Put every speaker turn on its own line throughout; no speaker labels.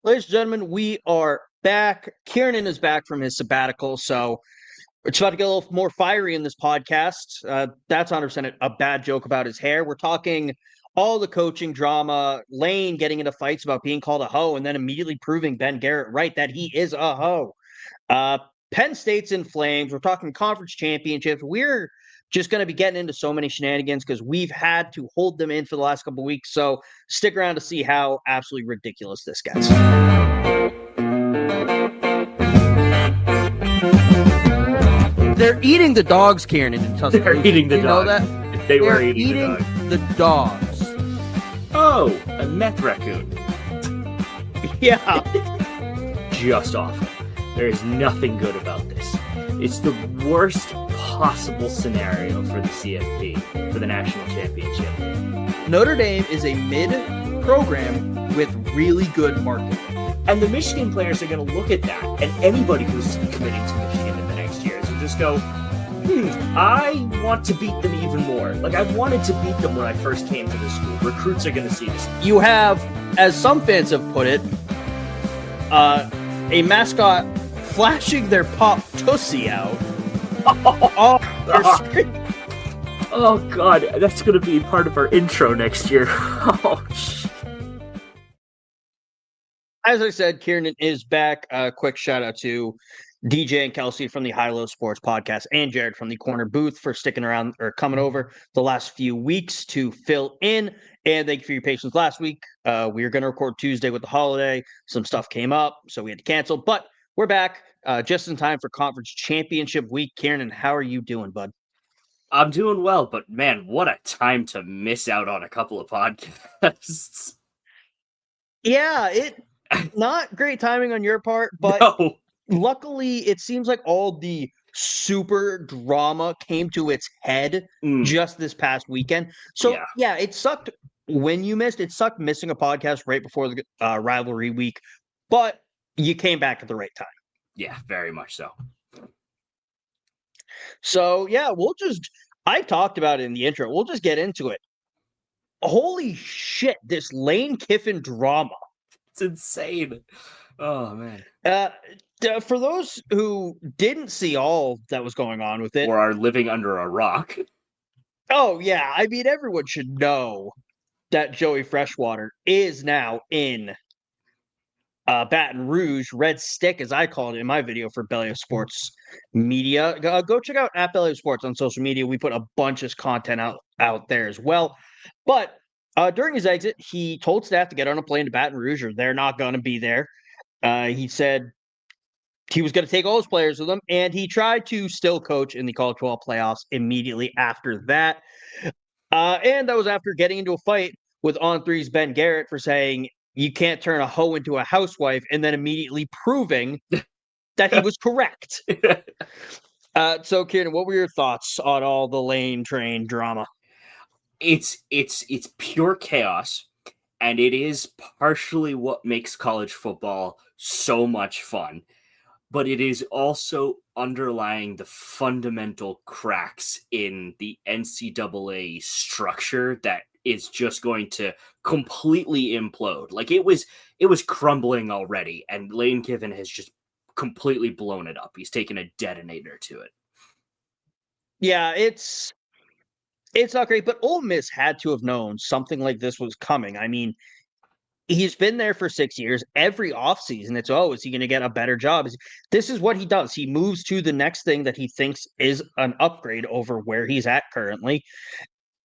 Ladies and gentlemen, we are back. Ciarnan is back from his sabbatical, so it's about to get a little more fiery in this podcast. That's 100% a bad joke about his hair. We're talking all the coaching drama, Lane getting into fights about being called a hoe, and then immediately proving Ben Garrett right that he is a hoe. Uh, Penn State's in flames. We're talking conference championships. We're just going to be getting into so many shenanigans because we've had to hold them in for the last couple of weeks. So stick around to see how absolutely ridiculous this gets. They're eating the dogs, Ciarnan, in Tuscaloosa.
They're eating the
you
dogs.
know that?
They were
They're
eating
the dogs.
Oh, a meth raccoon.
Yeah.
Just awful. There is nothing good about this. It's the worst possible scenario for the CFP, for the national championship.
Notre Dame is a mid-program with really good marketing.
And the Michigan players are going to look at that, and anybody who's committing to Michigan in the next years will just go, I want to beat them even more. Like, I wanted to beat them when I first came to the school. Recruits are going to see this.
You have, as some fans have put it, a mascot flashing their pop tussie out.
Oh, God, that's going to be part of our intro next year. Oh, shit.
As I said, Ciarnan is back. Quick shout out to DJ and Kelsey from the High Low Sports Podcast and Jared from the Corner Booth for sticking around or coming over the last few weeks to fill in. And thank you for your patience last week. We were going to record Tuesday with the holiday. Some stuff came up, so we had to cancel. But we're back just in time for Conference Championship Week. Ciarnan, how are you doing, bud?
I'm doing well, but man, what a time to miss out on a couple of podcasts.
Yeah, not great timing on your part, but
No.
Luckily, it seems like all the super drama came to its head just this past weekend. So, yeah, it sucked when you missed. It sucked missing a podcast right before the rivalry week, but you came back at the right time.
Yeah, very much so.
So, yeah, I talked about it in the intro. We'll just get into it. Holy shit, this Lane Kiffin drama.
It's insane. Oh, man.
For those who didn't see all that was going on with it,
or are living under a rock.
Oh, yeah. I mean, everyone should know that Joey Freshwater is now in Baton Rouge, Red Stick, as I called it in my video for Belly of Sports Media. Go check out at Belly of Sports on social media. We put a bunch of content out there as well. But during his exit, he told staff to get on a plane to Baton Rouge or they're not going to be there. He said he was going to take all his players with him, and he tried to still coach in the College Football playoffs immediately after that. And that was after getting into a fight with On3's Ben Garrett for saying you can't turn a hoe into a housewife, and then immediately proving that he was correct. So, Ciarnan, what were your thoughts on all the Lane train drama?
It's pure chaos, and it is partially what makes college football so much fun. But it is also underlying the fundamental cracks in the NCAA structure that is just going to completely implode. Like it was crumbling already, and Lane Kiffin has just completely blown it up. He's taken a detonator to it.
Yeah, it's not great, but Ole Miss had to have known something like this was coming. I mean, he's been there for 6 years. Every offseason, it's, is he going to get a better job? This is what he does. He moves to the next thing that he thinks is an upgrade over where he's at currently.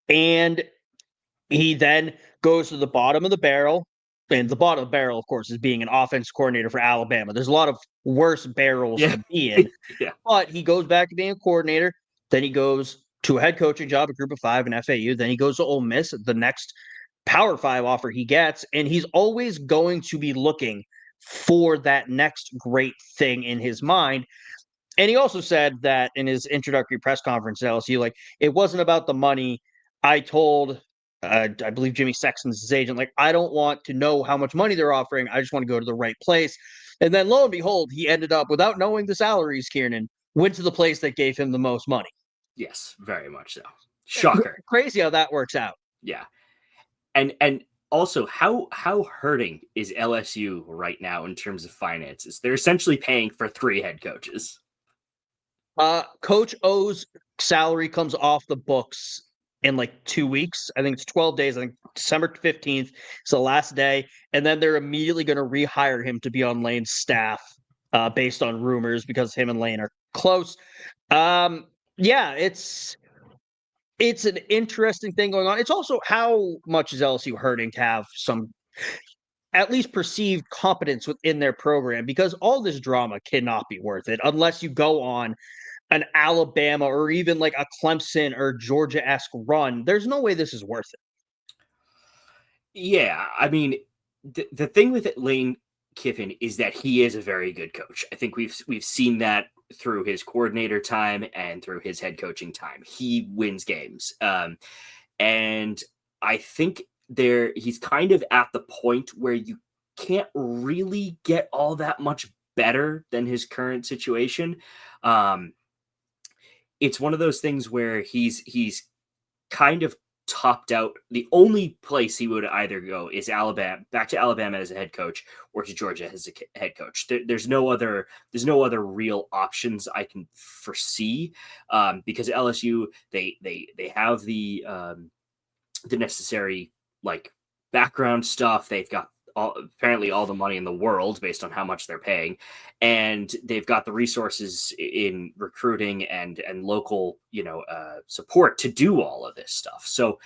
And he then goes to the bottom of the barrel. And the bottom of the barrel, of course, is being an offense coordinator for Alabama. There's a lot of worse barrels to be in. But he goes back to being a coordinator. Then he goes to a head coaching job at Group of Five in FAU. Then he goes to Ole Miss, the next Power 5 offer he gets, and he's always going to be looking for that next great thing in his mind. And he also said that in his introductory press conference at LSU, like, it wasn't about the money. I told, I believe Jimmy Sexton's his agent, like, I don't want to know how much money they're offering. I just want to go to the right place. And then lo and behold, he ended up, without knowing the salaries, Ciarnan, went to the place that gave him the most money.
Yes, very much so. Shocker.
Crazy how that works out.
Yeah. And Also, how hurting is LSU right now in terms of finances? They're essentially paying for 3 head coaches.
Coach O's salary comes off the books in like 2 weeks. I think it's 12 days. I think December 15th is the last day. And then they're immediately going to rehire him to be on Lane's staff based on rumors because him and Lane are close. Yeah, it's an interesting thing going on. It's also how much is LSU hurting to have some at least perceived competence within their program because all this drama cannot be worth it unless you go on an Alabama or even like a Clemson or Georgia-esque run. There's no way this is worth it.
Yeah, I mean, the thing with Lane Kiffin is that he is a very good coach. I think we've seen that through his coordinator time and through his head coaching time. He wins games, and I think he's kind of at the point where you can't really get all that much better than his current situation. It's one of those things where he's kind of topped out. The only place he would either go is Alabama, back to Alabama as a head coach, or to Georgia as a head coach. There's no other real options I can foresee, because LSU they have the necessary like background stuff. They've got apparently all the money in the world based on how much they're paying, and they've got the resources in recruiting and local support to do all of this stuff. So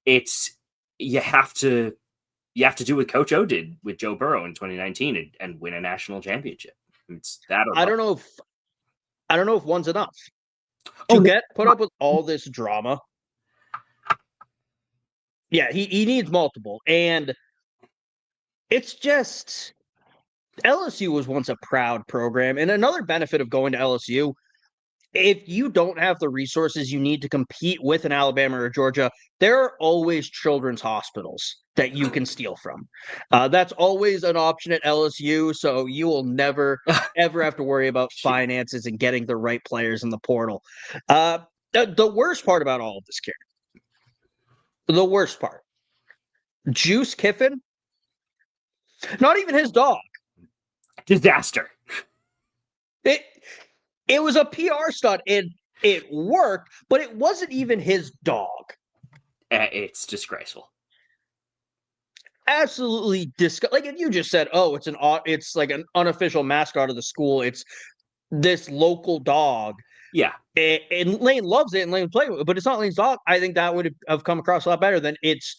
it's you have to do what Coach O did with Joe Burrow in 2019 and win a national championship. It's that or
I don't know if one's enough
Oh,
to
no.
get put up with all this drama. Yeah, he needs multiple. And it's just LSU was once a proud program. And another benefit of going to LSU, if you don't have the resources you need to compete with an Alabama or Georgia, there are always children's hospitals that you can steal from. That's always an option at LSU. So you will never, ever have to worry about finances and getting the right players in the portal. The worst part about all of this, Karen, the worst part, Juice Kiffin, not even his dog.
Disaster.
It was a PR stunt and it worked, but it wasn't even his dog.
It's disgraceful.
Absolutely like if you just said, "Oh, it's like an unofficial mascot of the school. It's this local dog."
Yeah.
And Lane loves it and Lane play with it, but it's not Lane's dog. I think that would have come across a lot better than it's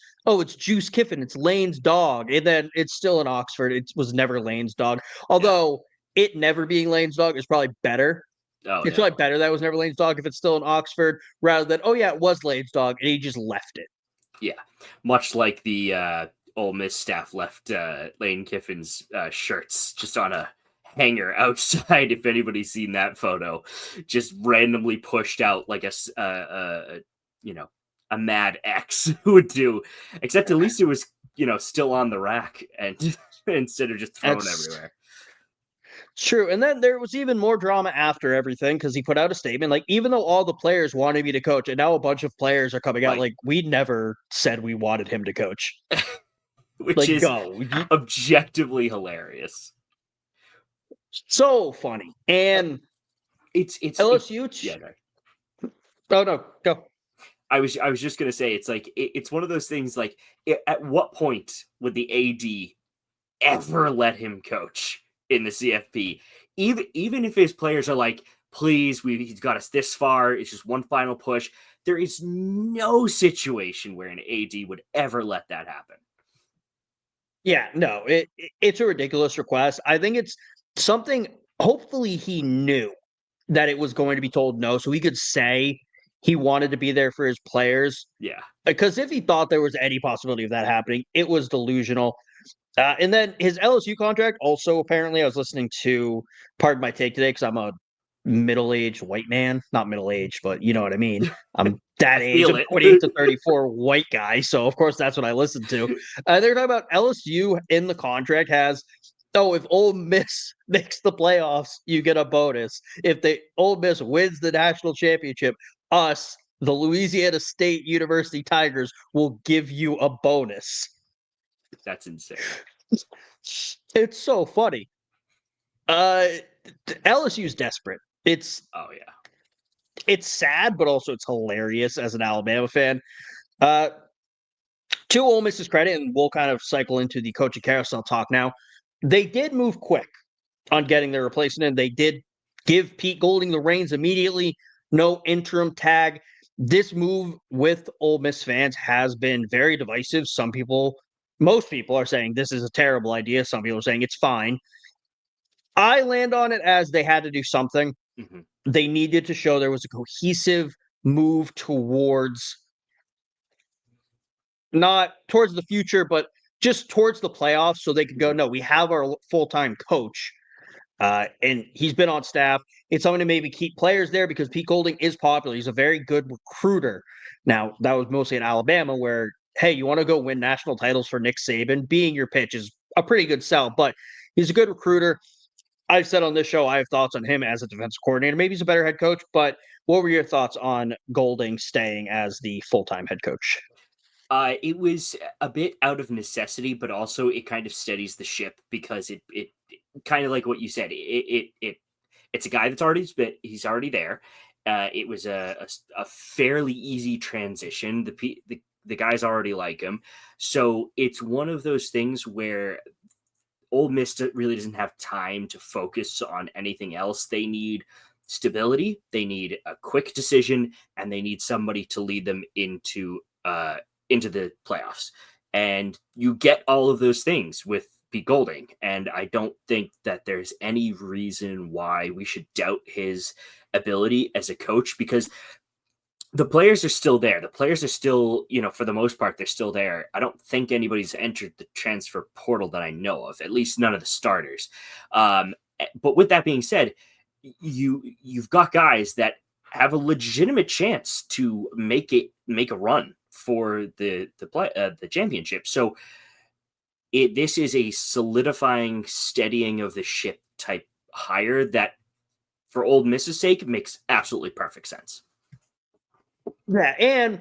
Juice Kiffin. It's Lane's dog. And then it's still in Oxford. It was never Lane's dog. Although it never being Lane's dog is probably better. It's probably better that it was never Lane's dog if it's still in Oxford rather than, it was Lane's dog and he just left it.
Yeah. Much like the Ole Miss staff left Lane Kiffin's shirts just on a hanger outside. If anybody's seen that photo, just randomly pushed out like a mad X would do, except at least it was still on the rack and instead of just thrown everywhere.
True. And then there was even more drama after everything because he put out a statement like, even though all the players wanted me to coach, and now a bunch of players are coming out like we never said we wanted him to coach.
Which is objectively hilarious.
So funny. And
it's
LSU. Oh no, go.
I was just gonna say it's one of those things like at what point would the AD ever let him coach in the CFP? Even if his players are like, please, he's got us this far, it's just one final push. There is no situation where an AD would ever let that happen.
Yeah, no, it's a ridiculous request. I think it's something, hopefully he knew that it was going to be told no, so he could say he wanted to be there for his players.
Yeah.
Because if he thought there was any possibility of that happening, it was delusional. And then his LSU contract also, apparently, I was listening to Pardon My Take today because I'm a middle-aged white man. Not middle-aged, but you know what I mean. I'm that age. I'm 28 to 34 white guy. So, of course, that's what I listen to. They're talking about LSU in the contract has, if Ole Miss makes the playoffs, you get a bonus. If Ole Miss wins the national championship, us, the Louisiana State University Tigers, will give you a bonus.
That's insane.
It's so funny. Uh, LSU's desperate.
Oh yeah.
It's sad, but also it's hilarious as an Alabama fan. Uh, to Ole Miss's credit, and we'll kind of cycle into the coaching carousel talk now. They did move quick on getting their replacement, and they did give Pete Golding the reins immediately. No interim tag. This move with Ole Miss fans has been very divisive. Most people are saying this is a terrible idea. Some people are saying it's fine. I land on it as they had to do something.
Mm-hmm.
They needed to show there was a cohesive move towards not towards the future, but just towards the playoffs so they could go, no, we have our full-time coach. And he's been on staff. It's something to maybe keep players there because Pete Golding is popular. He's a very good recruiter. Now, that was mostly in Alabama where, hey, you want to go win national titles for Nick Saban? Being your pitch is a pretty good sell, but he's a good recruiter. I've said on this show I have thoughts on him as a defensive coordinator. Maybe he's a better head coach, but what were your thoughts on Golding staying as the full-time head coach?
It was a bit out of necessity, but also it kind of steadies the ship because it kind of like what you said. It's a guy that's he's already there. It was a fairly easy transition. The guys already like him, so it's one of those things where Ole Miss really doesn't have time to focus on anything else. They need stability, they need a quick decision, and they need somebody to lead them into the playoffs. And you get all of those things with Pete Golding. And I don't think that there's any reason why we should doubt his ability as a coach because the players are still there. The players are still, for the most part, they're still there. I don't think anybody's entered the transfer portal that I know of, at least none of the starters. But with that being said, you've got guys that have a legitimate chance to make a run for the championship. So this is a solidifying, steadying of the ship type hire that, for Ole Miss's sake, makes absolutely perfect sense.
Yeah, and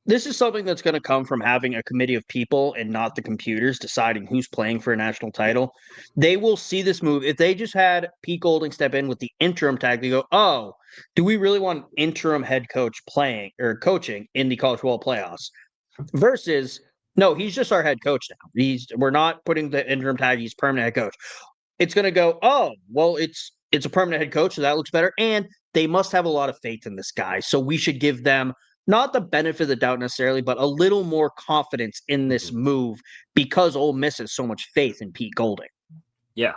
this is something that's going to come from having a committee of people and not the computers deciding who's playing for a national title. They will see this move. If they just had Pete Golding step in with the interim tag, they go, oh, do we really want interim head coach playing or coaching in the college football playoffs? Versus, no, he's just our head coach now. We're not putting the interim tag, he's permanent head coach. It's going to go, oh, well, it's a permanent head coach, so that looks better. And they must have a lot of faith in this guy. So we should give them not the benefit of the doubt necessarily, but a little more confidence in this move because Ole Miss has so much faith in Pete Golding.
Yeah.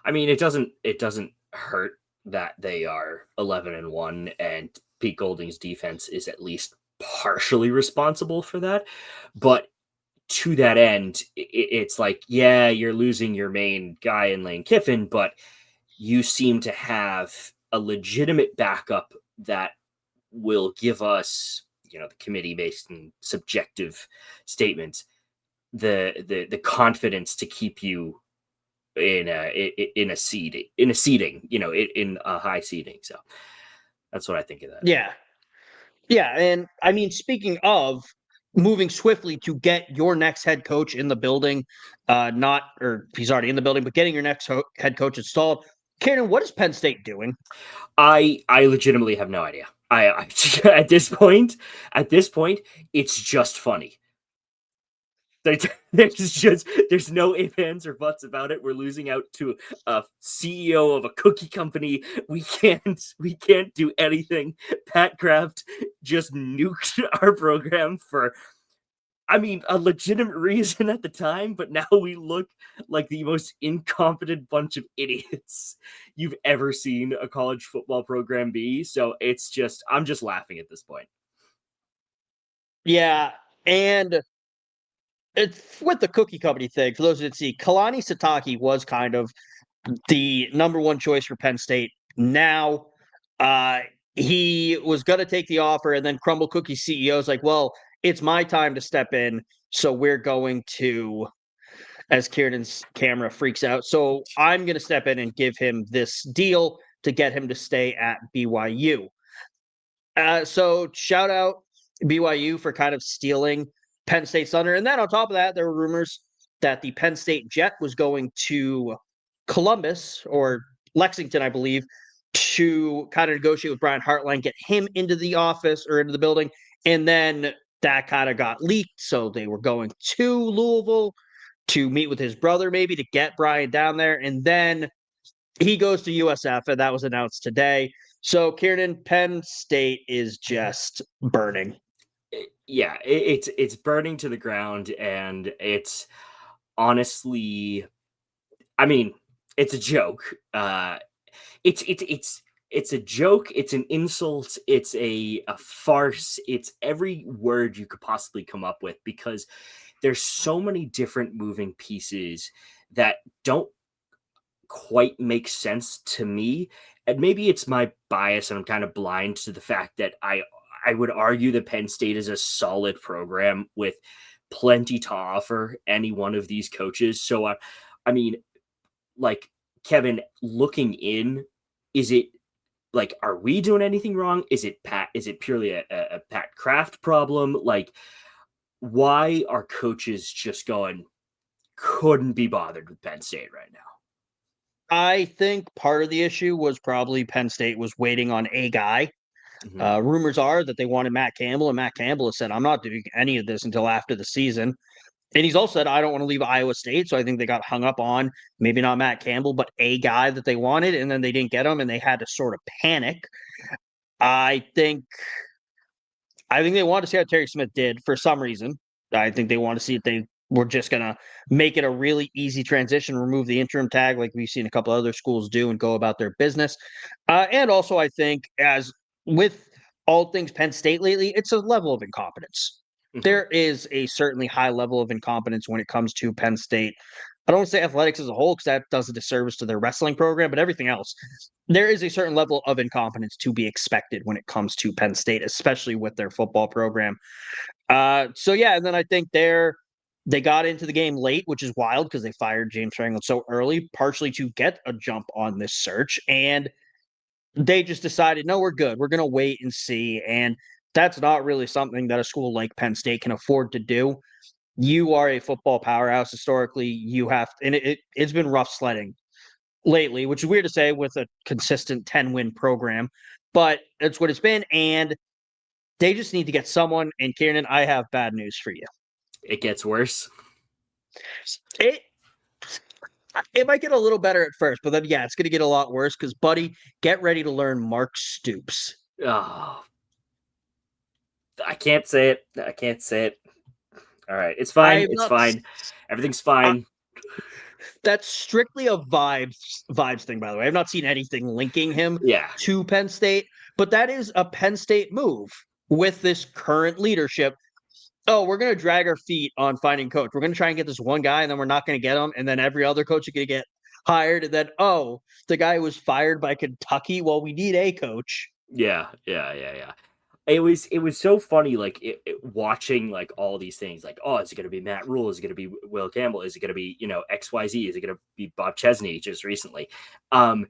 I mean, it doesn't hurt that they are 11-1 and Pete Golding's defense is at least partially responsible for that. But to that end, it's like, yeah, you're losing your main guy in Lane Kiffin, but you seem to have a legitimate backup that will give us, the committee based and subjective statements, the confidence to keep you in a seeding, in a high seeding. So that's what I think of that.
Yeah. Yeah. And I mean, speaking of moving swiftly to get your next head coach in the building, or he's already in the building, but getting your next head coach installed. Ciarnan, what is Penn State doing?
I legitimately have no idea. I at this point, it's just funny. There's no ifs, ands, or buts about it. We're losing out to a CEO of a cookie company. We can't do anything. Pat Kraft just nuked our program for, I mean, a legitimate reason at the time, but now we look like the most incompetent bunch of idiots you've ever seen a college football program be. So I'm just laughing at this point.
Yeah. And it's with the cookie company thing. For those who didn't see, Kalani Sitake was kind of the number one choice for Penn State. Now, he was going to take the offer, and then Crumble Cookie CEO is like, well, it's my time to step in. So we're going to, as Ciarnan's camera freaks out, so I'm going to step in and give him this deal to get him to stay at BYU. So shout out BYU for kind of stealing Penn State's thunder. And then on top of that, there were rumors that the Penn State jet was going to Columbus or Lexington, I believe, to kind of negotiate with Brian Hartline, get him into the office or into the building. And then that kind of got leaked. So they were going to Louisville to meet with his brother, maybe to get Brian down there. And then he goes to USF, and that was announced today. So, Ciarnan, Penn State is just burning.
Yeah, it's burning to the ground, and it's honestly, I mean, it's a joke. It's a joke. It's an insult. It's a farce. It's every word you could possibly come up with, because there's so many different moving pieces that don't quite make sense to me. And maybe it's my bias and I'm kind of blind to the fact that I would argue that Penn State is a solid program with plenty to offer any one of these coaches. So I mean, like, Kevin, looking in, is it like, are we doing anything wrong? Is it purely a Pat Kraft problem? Like, why are coaches just going, couldn't be bothered with Penn State right now?
I think part of the issue was probably Penn State was waiting on a guy.
Mhm.
Rumors are that they wanted Matt Campbell, and Matt Campbell has said, I'm not doing any of this until after the season. And he's also said, I don't want to leave Iowa State. So I think they got hung up on maybe not Matt Campbell, but a guy that they wanted, and then they didn't get him, and they had to sort of panic. I think they wanted to see how Terry Smith did for some reason. I think they want to see if they were just going to make it a really easy transition, remove the interim tag like we've seen a couple other schools do, and go about their business. And also, I think, as with all things Penn State lately, it's a level of incompetence.
Mhm.
There is a certainly high level of incompetence when it comes to Penn State. I don't want to say athletics as a whole because that does a disservice to their wrestling program, but everything else, there is a certain level of incompetence to be expected when it comes to Penn State, especially with their football program. So yeah, and then I think they got into the game late, which is wild because they fired James Franklin so early, partially to get a jump on this search, and they just decided, no, we're good. We're going to wait and see, and that's not really something that a school like Penn State can afford to do. You are a football powerhouse historically. You have, and it's been rough sledding lately, which is weird to say with a consistent 10-win program, but it's what it's been. And they just need to get someone. And Ciarnan, I have bad news for you.
It gets worse.
It it might get a little better at first, but then yeah, it's gonna get a lot worse because buddy, get ready to learn Mark Stoops.
Oh, I can't say it. I can't say it. All right. It's fine.
I've
It's
not
fine. Everything's
I,
fine.
that's strictly a vibes thing, by the way. I've not seen anything linking him
Yeah.
to Penn State, but that is a Penn State move with this current leadership. Oh, we're going to drag our feet on finding coach. We're going to try and get this one guy, and then we're not going to get him. And then every other coach is going to get hired. And then, oh, the guy was fired by Kentucky. Well, we need a coach.
Yeah. Yeah. Yeah. Yeah. It was so funny, like watching like all these things, like, oh, is it going to be Matt Rule? Is it going to be Will Campbell? Is it going to be XYZ? Is it going to be Bob Chesney just recently? Um,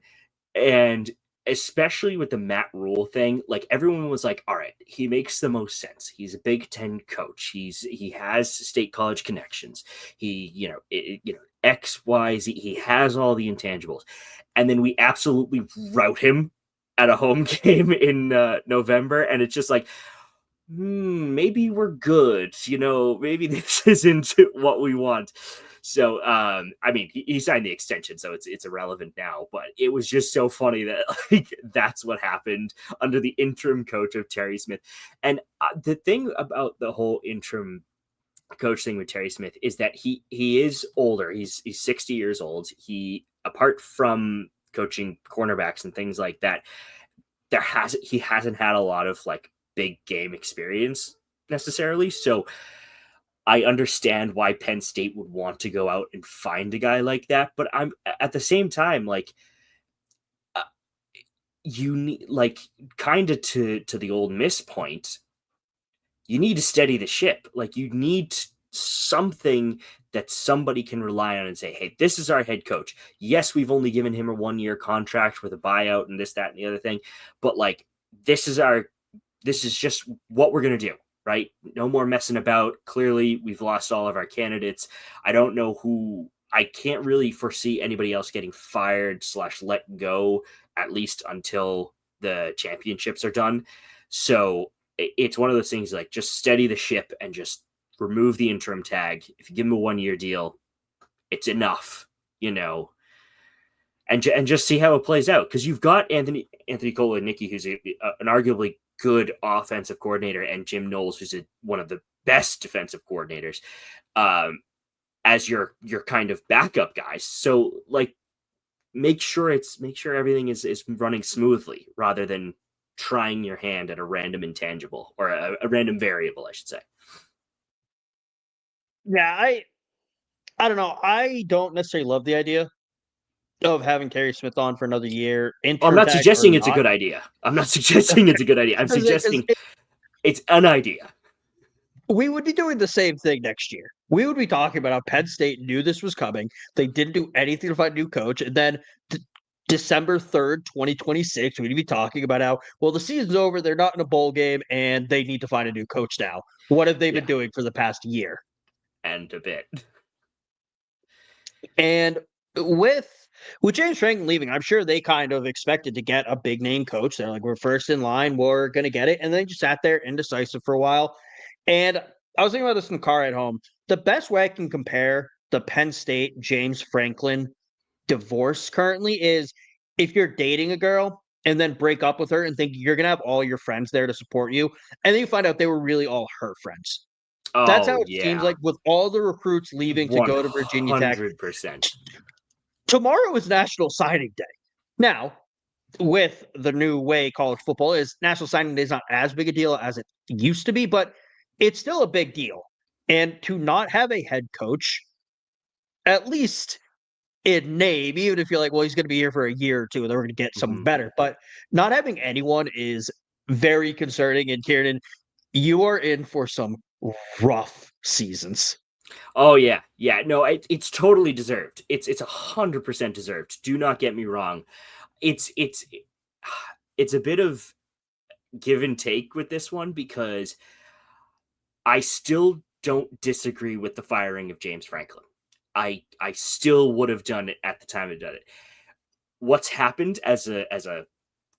and especially with the Matt Rule thing, like everyone was like, all right, he makes the most sense. He's a Big Ten coach. He has state college connections. He XYZ. He has all the intangibles, and then we absolutely rout him at a home game in November, and it's just like, maybe we're good. Maybe this isn't what we want. So, I mean, he signed the extension, so it's irrelevant now. But it was just so funny that like that's what happened under the interim coach of Terry Smith. And the thing about the whole interim coach thing with Terry Smith is that he is older. He's 60 years old. He, apart from coaching cornerbacks and things like that, he hasn't had a lot of like big game experience necessarily. So I understand why Penn State would want to go out and find a guy like that, but I'm at the same time like, uh, you need, like, kind of to the Ole Miss point, you need to steady the ship. Like, you need something that somebody can rely on and say, hey, this is our head coach. Yes, we've only given him a 1-year contract with a buyout and this, that, and the other thing, but like, this is just what we're going to do. right? No more messing about. Clearly, we've lost all of our candidates. I don't know who. I can't really foresee anybody else getting fired / let go, at least until the championships are done. So it's one of those things like just steady the ship and just remove the interim tag. If you give him a 1-year deal, it's enough, you know, and just see how it plays out. Because you've got Anthony Kola-Nicki, who's an arguably good offensive coordinator, and Jim Knowles, who's one of the best defensive coordinators, as your kind of backup guys. So like, make sure everything is running smoothly rather than trying your hand at a random intangible or a random variable, I should say.
Yeah, I don't know. I don't necessarily love the idea of having Terry Smith on for another year,
I'm
interim
not
tag or
suggesting it's a
not.
good idea. I'm not suggesting it's a good idea. I'm
Because
suggesting it's an idea.
we would be doing the same thing next year. We would be talking about how Penn State knew this was coming. They didn't do anything to find a new coach. And then December 3rd, 2026, we'd be talking about how, well, the season's over. They're not in a bowl game and they need to find a new coach now. What have they been
Yeah,
doing for the past year?
and a bit.
And with James Franklin leaving, I'm sure they kind of expected to get a big name coach. They're like, we're first in line, we're gonna get it. And then just sat there indecisive for a while. And I was thinking about this in the car at home. The best way I can compare the Penn State James Franklin divorce currently is if you're dating a girl and then break up with her and think you're gonna have all your friends there to support you, and then you find out they were really all her friends. That's how
Oh
it seems
yeah,
like with all the recruits leaving to go to Virginia Tech.
100%.
Tomorrow is National Signing Day. Now, with the new way college football is, National Signing Day is not as big a deal as it used to be, but it's still a big deal. And to not have a head coach, at least in name, even if you're like, well, he's going to be here for a year or two, and then we're going to get someone
Mm-hmm.
better. But not having anyone is very concerning. And Ciarnan, you are in for some rough seasons.
Oh yeah, yeah. No, it's totally deserved. It's 100% deserved. Do not get me wrong. It's it's a bit of give and take with this one because I still don't disagree with the firing of James Franklin. I still would have done it at the time I did it. What's happened as a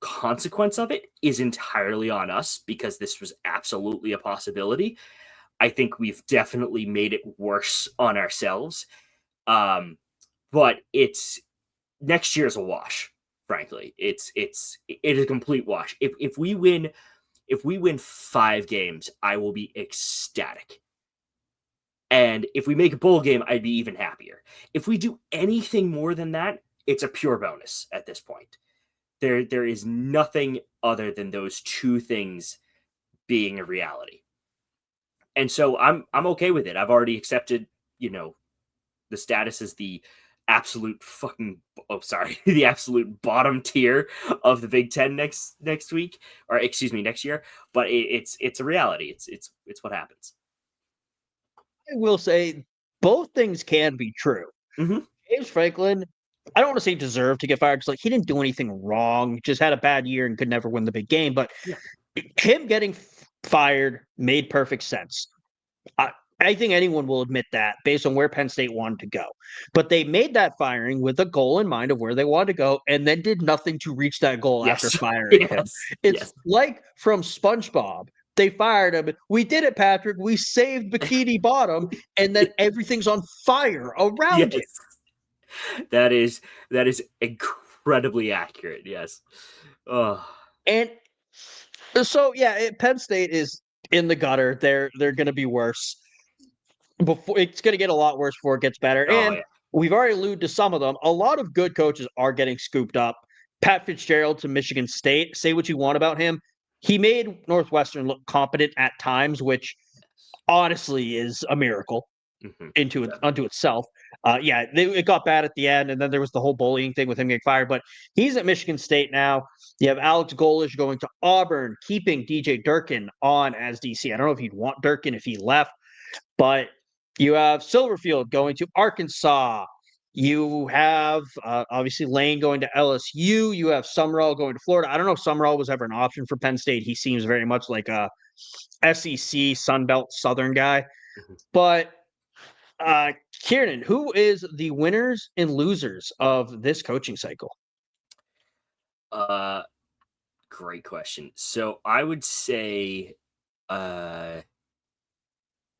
consequence of it is entirely on us because this was absolutely a possibility. I think we've definitely made it worse on ourselves. But it's next year's a wash, frankly. It is a complete wash. If we win 5 games, I will be ecstatic. And if we make a bowl game, I'd be even happier. If we do anything more than that, it's a pure bonus at this point. There is nothing other than those two things being a reality. And so I'm okay with it. I've already accepted, the status as the absolute fucking the absolute bottom tier of the Big Ten next week, or excuse me, next year. But it's a reality. It's what happens.
I will say both things can be true.
Mm-hmm.
James Franklin, I don't want to say deserved to get fired because like he didn't do anything wrong, just had a bad year and could never win the big game. But
Yeah.
him getting fired made perfect sense. I think anyone will admit that based on where Penn State wanted to go. But they made that firing with a goal in mind of where they wanted to go and then did nothing to reach that goal after
Yes.
firing him.
Yes.
It's like from SpongeBob. They fired him. We did it, Patrick. We saved Bikini Bottom, and then everything's on fire around him.
Yes. That is incredibly accurate. Yes. Oh.
And so yeah, Penn State is in the gutter. They're going to be worse. Before it's going to get a lot worse before it gets better.
Oh
And
yeah.
we've already alluded to some of them. A lot of good coaches are getting scooped up. Pat Fitzgerald to Michigan State. Say what you want about him. He made Northwestern look competent at times, which honestly is a miracle unto itself. It got bad at the end, and then there was the whole bullying thing with him getting fired. But he's at Michigan State now. You have Alex Golish going to Auburn, keeping DJ Durkin on as DC. I don't know if you'd want Durkin if he left, but you have Silverfield going to Arkansas. You have obviously Lane going to LSU. You have Summerall going to Florida. I don't know if Summerall was ever an option for Penn State. He seems very much like a SEC, Sun Belt, Southern guy.
Mhm.
But Ciarnan, who is the winners and losers of this coaching cycle?
Uh, Great question. So I would say uh,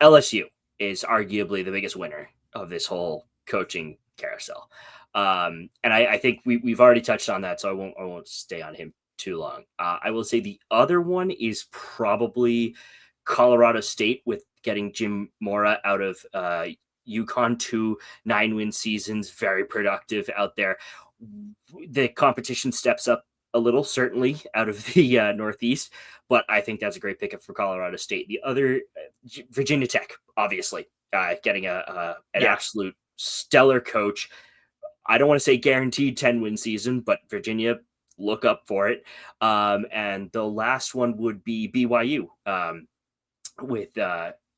LSU is arguably the biggest winner of this whole coaching carousel. And I think we've already touched on that, so I won't stay on him too long. I will say the other one is probably Colorado State with getting Jim Mora out of UConn, 2 9-win seasons, very productive out there. The competition steps up a little, certainly out of the Northeast, but I think that's a great pickup for Colorado State. The other, Virginia Tech, obviously, getting an
Yeah.
absolute stellar coach. I don't want to say guaranteed 10-win season, but Virginia, look up for it. And the last one would be BYU with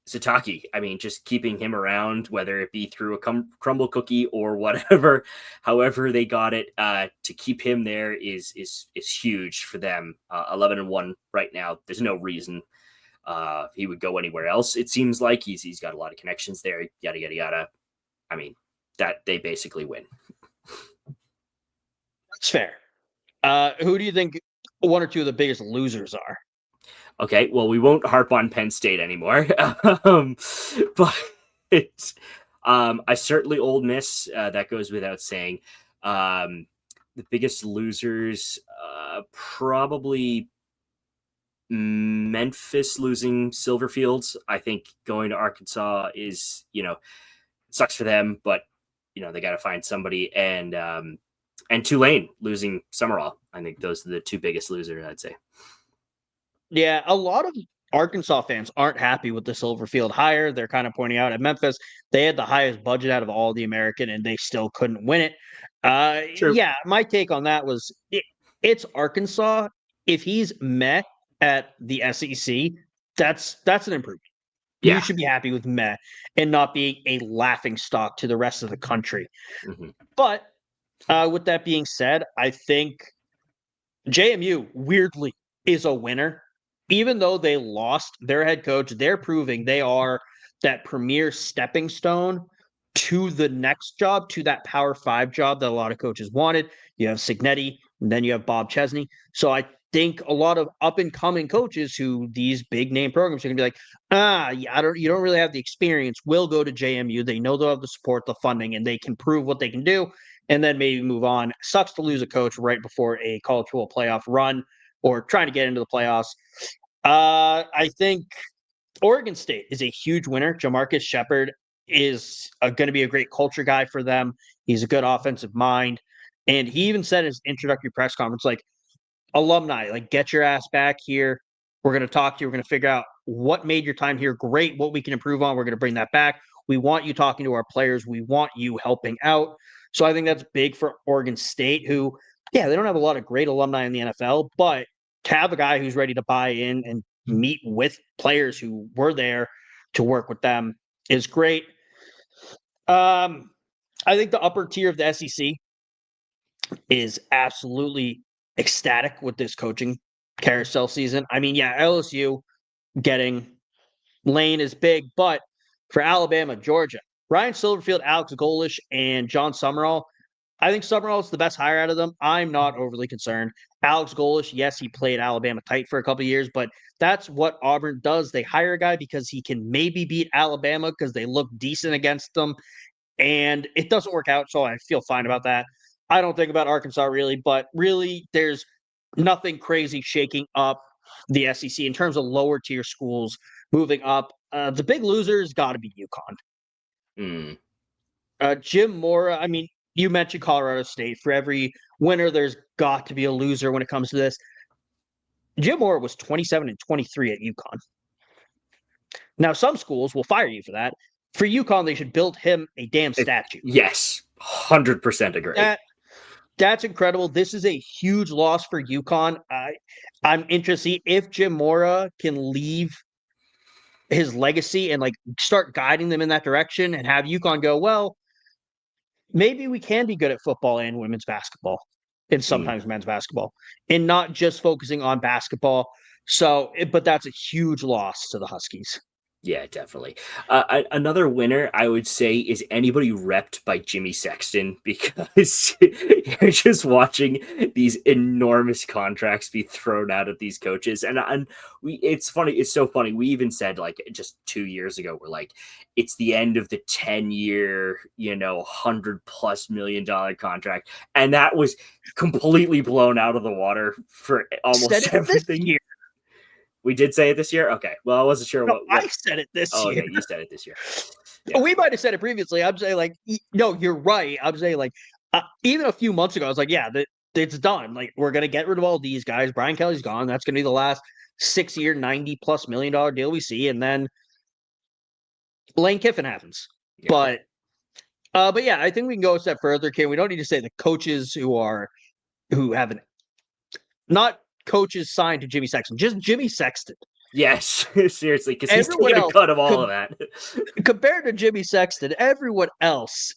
Sataki. I mean, just keeping him around, whether it be through a crumble cookie or whatever, however they got it, to keep him there is huge for them. 11-1 right now. There's no reason he would go anywhere else. It seems like he's got a lot of connections there. Yada yada yada. I mean, that they basically win.
That's fair. Who do you think one or two of the biggest losers are?
Okay, well, we won't harp on Penn State anymore, but I certainly Ole Miss. That goes without saying. The biggest losers, probably Memphis losing Silverfields. I think going to Arkansas is, sucks for them, but they got to find somebody, and Tulane losing Summerall. I think those are the two biggest losers, I'd say.
Yeah, a lot of Arkansas fans aren't happy with the Silverfield hire. They're kind of pointing out at Memphis, they had the highest budget out of all the American, and they still couldn't win it.
True.
Yeah, my take on that was it's Arkansas. If he's meh at the SEC, that's an improvement. You
Yeah.
should be happy with meh and not being a laughing stock to the rest of the country.
Mm-hmm.
But with that being said, I think JMU weirdly is a winner. Even though they lost their head coach, they're proving they are that premier stepping stone to the next job, to that Power 5 job that a lot of coaches wanted. You have Signetti, and then you have Bob Chesney. So I think a lot of up and coming coaches who these big name programs are going to be like, you don't really have the experience. Will go to JMU. They know they'll have the support, the funding, and they can prove what they can do, and then maybe move on. Sucks to lose a coach right before a college football playoff run or trying to get into the playoffs. I think Oregon State is a huge winner. Jamarcus Shepard is going to be a great culture guy for them. He's a good offensive mind. And he even said in his introductory press conference, like, alumni, like, get your ass back here. We're going to talk to you. We're going to figure out what made your time here great, what we can improve on. We're going to bring that back. We want you talking to our players. We want you helping out. So I think that's big for Oregon State, who, yeah, they don't have a lot of great alumni in the NFL, but to have a guy who's ready to buy in and meet with players who were there to work with them is great. I think the upper tier of the SEC is absolutely ecstatic with this coaching carousel season. I mean, yeah, LSU getting Lane is big, but for Alabama, Georgia, Ryan Silverfield, Alex Golish, and John Summerall, I think Summerall is the best hire out of them. I'm not overly concerned. Alex Golish, yes, he played Alabama tight for a couple of years, but that's what Auburn does. They hire a guy because he can maybe beat Alabama because they look decent against them, and it doesn't work out, so I feel fine about that. I don't think about Arkansas really, but really there's nothing crazy shaking up the SEC in terms of lower tier schools moving up. The big losers got to be UConn.
Mm.
Jim Mora, I mean, you mentioned Colorado State. For every winner, there's got to be a loser when it comes to this. Jim Mora was 27-23 at UConn. Now, some schools will fire you for that. For UConn, they should build him a damn statue.
Yes, 100% agree.
That's incredible. This is a huge loss for UConn. I'm interested if Jim Mora can leave his legacy and like start guiding them in that direction and have UConn go, well, maybe we can be good at football and women's basketball and sometimes men's basketball and not just focusing on basketball. So, but that's a huge loss to the Huskies.
Yeah, definitely. Another winner, I would say, is anybody repped by Jimmy Sexton, because you're just watching these enormous contracts be thrown out at these coaches, and it's funny. It's so funny. We even said, like, just 2 years ago, we're like, it's the end of the 10-year, $100+ million contract, and that was completely blown out of the water for almost everything.
Year.
We did say it this year? Okay. Well, I wasn't sure what
I said it this year.
Okay, you said it this year. Yeah.
We might have said it previously. I'm saying, like, no, you're right. I'm saying, like, even a few months ago, I was like, yeah, it's done. Like, we're going to get rid of all these guys. Brian Kelly's gone. That's going to be the last 6-year, $90+ million deal we see. And then Lane Kiffin happens. Yeah. But yeah, I think we can go a step further, Kim. We don't need to say the coaches who haven't, not coaches signed to Jimmy Sexton, just Jimmy Sexton.
Yes, seriously, because he's taking a cut of all of that.
Compared to Jimmy Sexton, everyone else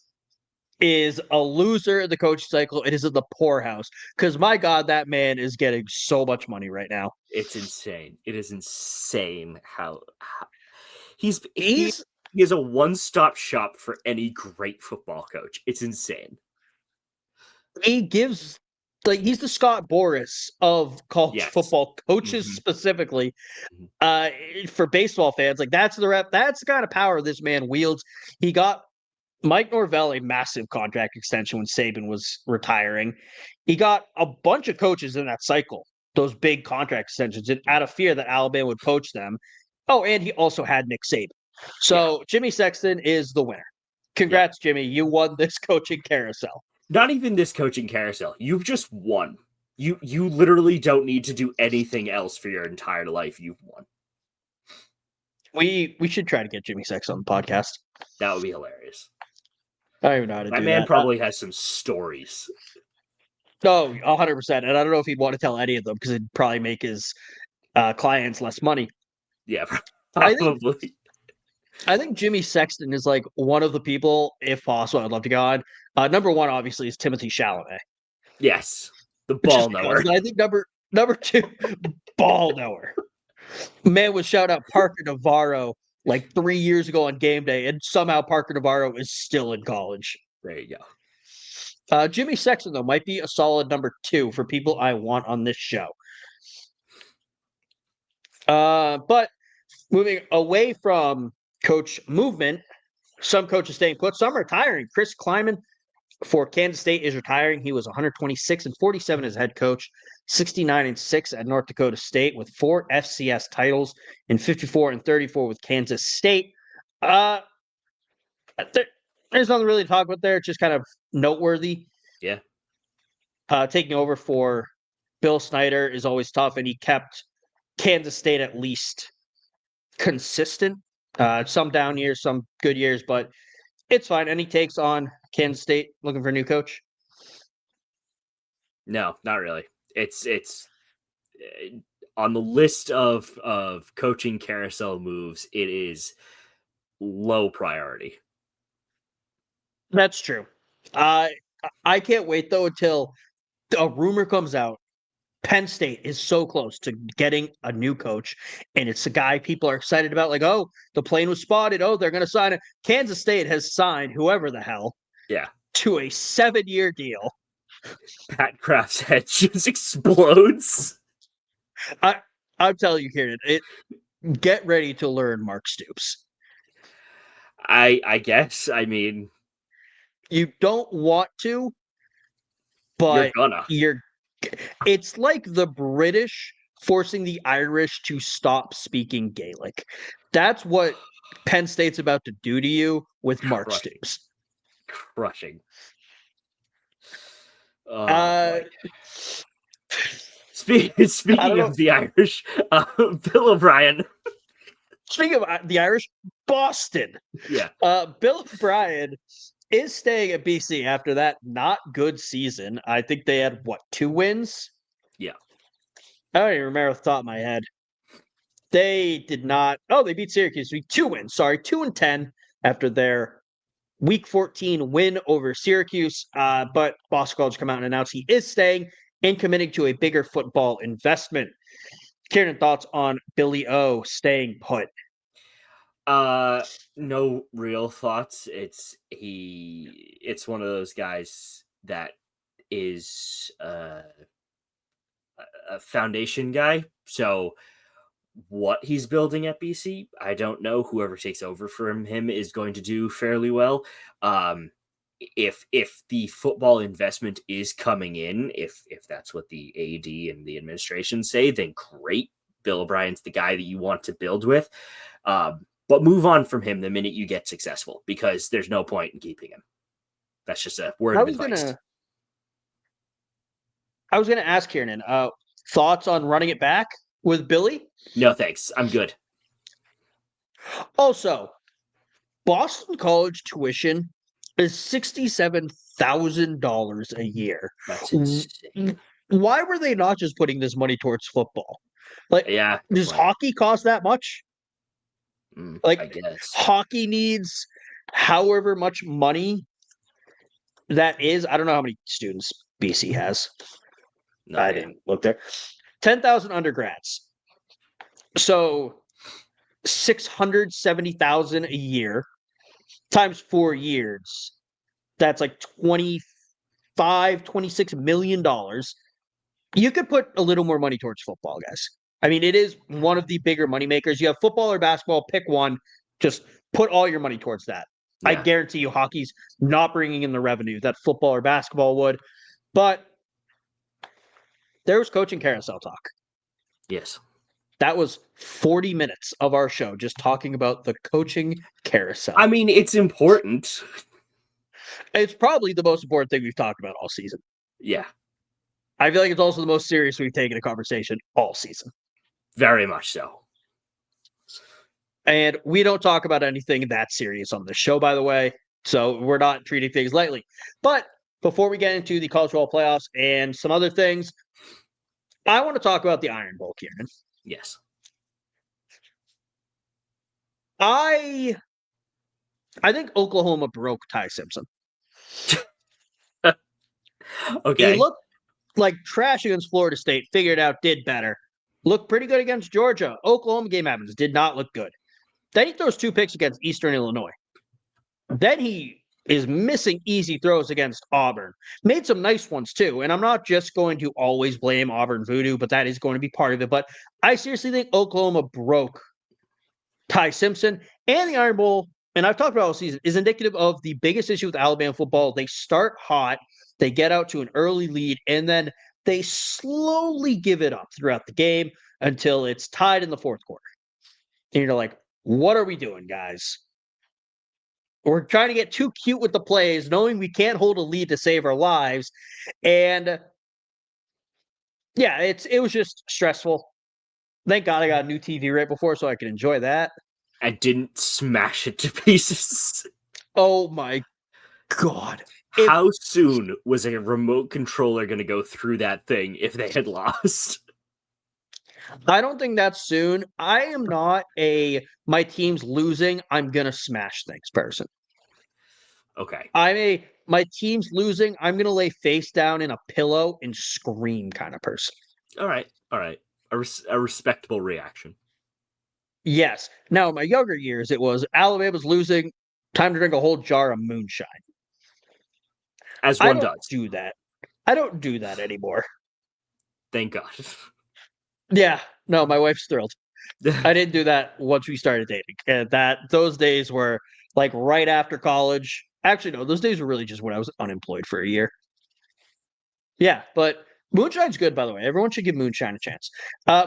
is a loser in the coaching cycle. It is in the poorhouse, because, my God, that man is getting so much money right now.
It's insane. It is insane how he is a one-stop shop for any great football coach. It's insane.
He gives, like, he's the Scott Boras of college football coaches, specifically. For baseball fans, like, that's the kind of power this man wields. He got Mike Norvell a massive contract extension when Saban was retiring. He got a bunch of coaches in that cycle, those big contract extensions, out of fear that Alabama would poach them. Oh, and he also had Nick Saban. So Jimmy Sexton is the winner. Congrats, Jimmy. You won this coaching carousel.
Not even this coaching carousel. You've just won. You literally don't need to do anything else for your entire life. You've won.
We should try to get Jimmy Sexton on the podcast.
That would be hilarious.
I don't even know how to do that.
My man probably has some stories.
No, 100%. And I don't know if he'd want to tell any of them, because it'd probably make his clients less money.
Yeah, probably.
I think Jimmy Sexton is, like, one of the people, if possible, I'd love to go on. Number one, obviously, is Timothy Chalamet.
Yes, the ball knower.
I think number two, ball knower. Man was shout out Parker Navarro like 3 years ago on game day, and somehow Parker Navarro is still in college.
There you go.
Jimmy Sexton, though, might be a solid number two for people I want on this show. But moving away from coach movement, some coaches staying put, some retiring. Chris Kleiman for Kansas State is retiring. He was 126-47 as head coach, 69-6 at North Dakota State, with 4 FCS titles, and 54-34 with Kansas State. There's nothing really to talk about there. It's just kind of noteworthy.
Yeah.
Taking over for Bill Snyder is always tough, and he kept Kansas State at least consistent. Some down years, some good years, but it's fine. And he takes on Kansas State looking for a new coach.
No, not really. It's on the list of coaching carousel moves. It is low priority.
That's true. I can't wait, though, until a rumor comes out. Penn State is so close to getting a new coach, and it's a guy people are excited about. Like, oh, the plane was spotted. Oh, they're going to sign it. Kansas State has signed whoever the hell to a 7-year deal.
Pat Kraft's head just explodes.
I'm telling you, Ciarnan, get ready to learn Mark Stoops.
I guess. I mean,
you don't want to, but it's like the British forcing the Irish to stop speaking Gaelic. That's what Penn State's about to do to you with Mark Stoops.
Crushing. Speaking of the Irish, Bill O'Brien.
Speaking of the Irish, Boston.
Yeah.
Bill O'Brien is staying at BC after that not good season. I think they had, 2 wins?
Yeah.
I don't even remember off the top of my head. They did not. Oh, they beat Syracuse. 2 wins. Sorry, 2-10 after their Week 14 win over Syracuse. But Boston College come out and announce he is staying and committing to a bigger football investment. Ciarnan, thoughts on Billy O staying put?
No real thoughts. It's one of those guys that is a foundation guy. So what he's building at BC, I don't know. Whoever takes over from him is going to do fairly well. If the football investment is coming in, if that's what the AD and the administration say, then great. Bill O'Brien's the guy that you want to build with. But move on from him the minute you get successful, because there's no point in keeping him. That's just a word of advice.
I was gonna ask Ciarnan, thoughts on running it back with Billy?
No thanks. I'm good.
Also, Boston College tuition is $67,000 a year.
That's insane.
Why were they not just putting this money towards football? Like,
Yeah.
does hockey cost that much?
I guess
hockey needs however much money that is. I don't know how many students BC has. No, I didn't look there. 10,000 undergrads. So 670,000 a year times 4 years. That's like $26 million. You could put a little more money towards football, guys. I mean, it is one of the bigger money makers. You have football or basketball, pick one. Just put all your money towards that. Yeah. I guarantee you hockey's not bringing in the revenue that football or basketball would. But there was coaching carousel talk.
Yes.
That was 40 minutes of our show just talking about the coaching carousel.
I mean, it's important.
It's probably the most important thing we've talked about all season.
Yeah.
I feel like it's also the most serious we've taken a conversation all season.
Very much so.
And we don't talk about anything that serious on this show, by the way. So we're not treating things lightly. But before we get into the college football playoffs and some other things, I want to talk about the Iron Bowl, Ciarnan.
Yes.
I think Oklahoma broke Ty Simpson.
Okay.
He looked like trash against Florida State, figured out, did better. Looked pretty good against Georgia. Oklahoma game happens, did not look good. Then he throws 2 picks against Eastern Illinois. Then he is missing easy throws against Auburn. Made some nice ones too. And I'm not just going to always blame Auburn voodoo, but that is going to be part of it. But I seriously think Oklahoma broke Ty Simpson, and the Iron Bowl, and I've talked about all season, is indicative of the biggest issue with Alabama football. They start hot, they get out to an early lead, and then they slowly give it up throughout the game until it's tied in the fourth quarter. And you're like, what are we doing, guys? We're trying to get too cute with the plays, knowing we can't hold a lead to save our lives. And yeah, it was just stressful. Thank God I got a new TV right before so I could enjoy that.
I didn't smash it to pieces.
Oh my God.
How soon was a remote controller going to go through that thing if they had lost?
I don't think that's soon. I am not my team's losing, I'm going to smash things person.
Okay.
My team's losing, I'm going to lay face down in a pillow and scream kind of person.
All right. A respectable reaction.
Yes. Now, in my younger years, it was Alabama's losing, time to drink a whole jar of moonshine.
As one does.
Do that. I don't do that anymore.
Thank God.
Yeah. No, my wife's thrilled. I didn't do that once we started dating. Those days were like right after college. Actually, no, those days were really just when I was unemployed for a year. Yeah, but moonshine's good, by the way. Everyone should give moonshine a chance.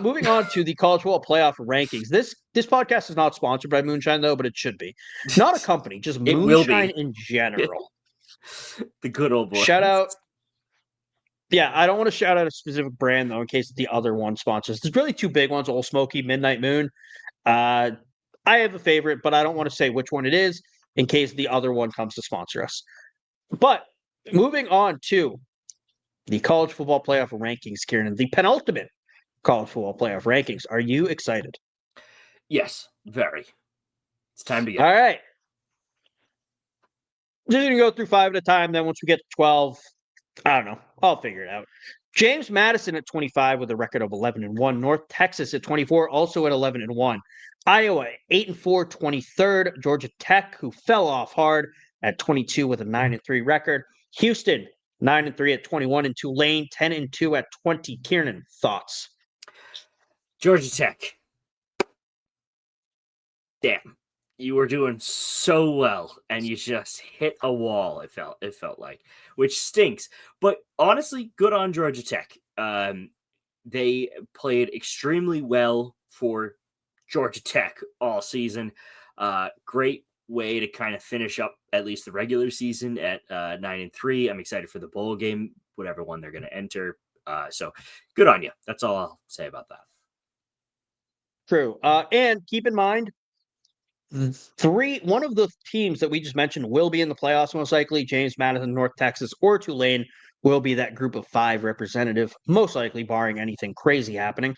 Moving on to the college football playoff rankings. This podcast is not sponsored by moonshine, though, but it should be. Not a company, just moonshine in general.
The good old boy.
Shout out. Yeah, I don't want to shout out a specific brand, though, in case the other one sponsors. There's really 2 big ones, Old Smoky, Midnight Moon. I have a favorite, but I don't want to say which one it is in case the other one comes to sponsor us. But moving on to the college football playoff rankings, Ciarnan, the penultimate college football playoff rankings. Are you excited?
Yes, very. It's time to go.
All right. Just going to go through 5 at a time. Then once we get to 12, I don't know. I'll figure it out. James Madison at 25 with a record of 11-1. North Texas at 24, also at 11-1. Iowa 8-4, 23rd. Georgia Tech, who fell off hard at 22 with a 9-3 record. Houston 9-3 at 21, and Tulane 10-2 at 20. Ciarnan, thoughts?
Georgia Tech. Damn. You were doing so well, and you just hit a wall. It felt like, which stinks. But honestly, good on Georgia Tech. They played extremely well for Georgia Tech all season. Great way to kind of finish up at least the regular season at 9-3. I'm excited for the bowl game, whatever one they're going to enter. So good on you. That's all I'll say about that.
True. And keep in mind, one of the teams that we just mentioned will be in the playoffs most likely. James Madison, North Texas, or Tulane will be that group of 5 representative, most likely barring anything crazy happening.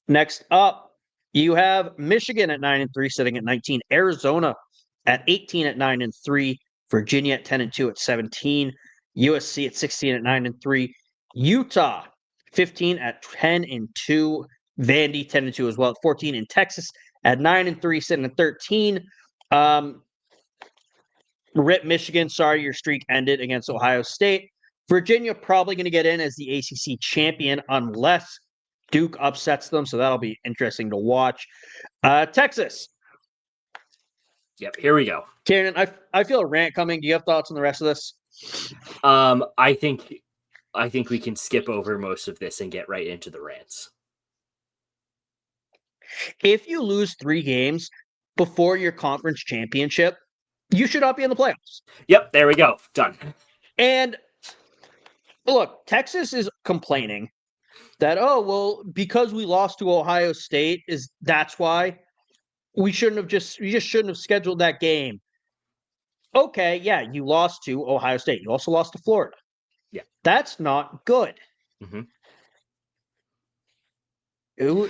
Next up, you have Michigan at 9-3, sitting at 19. Arizona at 18 at 9-3. Virginia at 10-2 at 17. USC at 16 at 9-3. Utah 15 at 10-2. Vandy 10-2 as well at 14. And Texas at 9-3, sitting at 13. Rip Michigan. Sorry, your streak ended against Ohio State. Virginia probably going to get in as the ACC champion unless Duke upsets them, so that'll be interesting to watch. Texas.
Yep, here we go.
Ciarnan, I feel a rant coming. Do you have thoughts on the rest of this?
I think we can skip over most of this and get right into the rants.
If you lose 3 games before your conference championship, you should not be in the playoffs.
Yep, there we go. Done.
And look, Texas is complaining that, because we lost to Ohio State, that's why we just shouldn't have scheduled that game. Okay, yeah, you lost to Ohio State. You also lost to Florida.
Yeah.
That's not good.
Mm-hmm.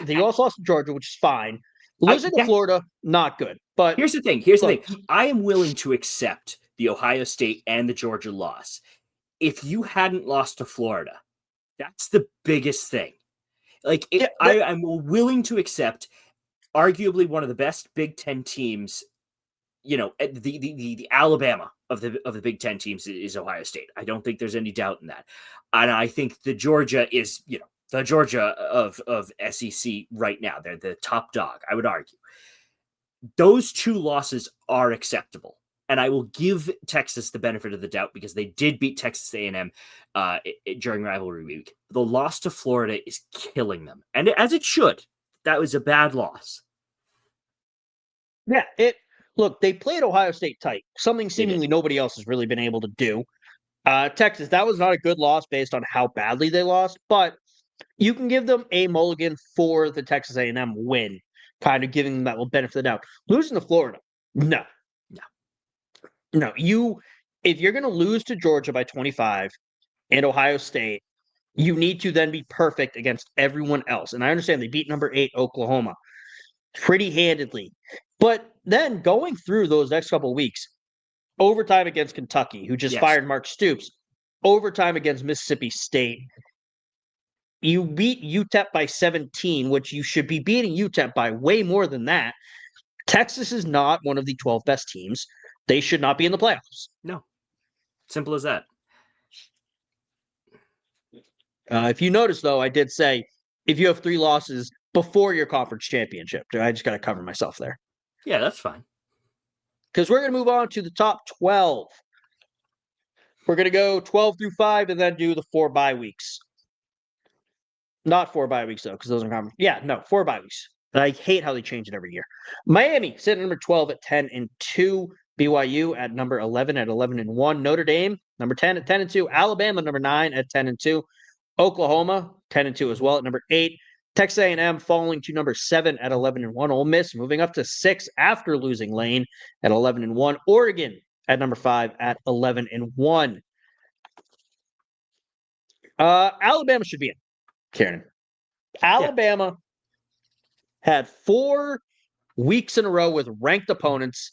They also lost to Georgia, which is fine. Losing to Florida, not good. But
here's the thing. I am willing to accept the Ohio State and the Georgia loss. If you hadn't lost to Florida, that's the biggest thing. I'm willing to accept arguably one of the best Big Ten teams. The Alabama of the Big Ten teams is Ohio State. I don't think there's any doubt in that. And I think the Georgia is, the Georgia of SEC right now. They're the top dog, I would argue. Those 2 losses are acceptable. And I will give Texas the benefit of the doubt because they did beat Texas A&M during rivalry week. The loss to Florida is killing them. And as it should. That was a bad loss.
Yeah, look, they played Ohio State tight, something seemingly nobody else has really been able to do. Texas, that was not a good loss based on how badly they lost, but you can give them a mulligan for the Texas A&M win, kind of giving them that little benefit of the doubt. Losing to Florida, no. If you're going to lose to Georgia by 25 and Ohio State, you need to then be perfect against everyone else. And I understand they beat number 8 Oklahoma pretty handedly. But then going through those next couple of weeks, overtime against Kentucky, who just fired Mark Stoops, overtime against Mississippi State. You beat UTEP by 17, which you should be beating UTEP by way more than that. Texas is not one of the 12 best teams. They should not be in the playoffs.
No. Simple as that.
If you notice, though, I did say if you have 3 losses before your conference championship, I just got to cover myself there.
Yeah, that's fine.
Because we're going to move on to the top 12. We're going to go 12 through 5 and then do the 4 bye weeks. Not 4 bye weeks, though, because those are common. Yeah, no, 4 bye weeks. I hate how they change it every year. Miami sitting at number 12 at 10-2. BYU at number 11 at 11-1. Notre Dame, number 10 at 10-2. Alabama, number 9 at 10-2. Oklahoma, 10-2 as well at number 8. Texas A&M falling to number 7 at 11-1. Ole Miss moving up to 6 after losing Lane at 11-1. Oregon at number 5 at 11-1. Alabama should be in, Ciarnan. Alabama had 4 weeks in a row with ranked opponents,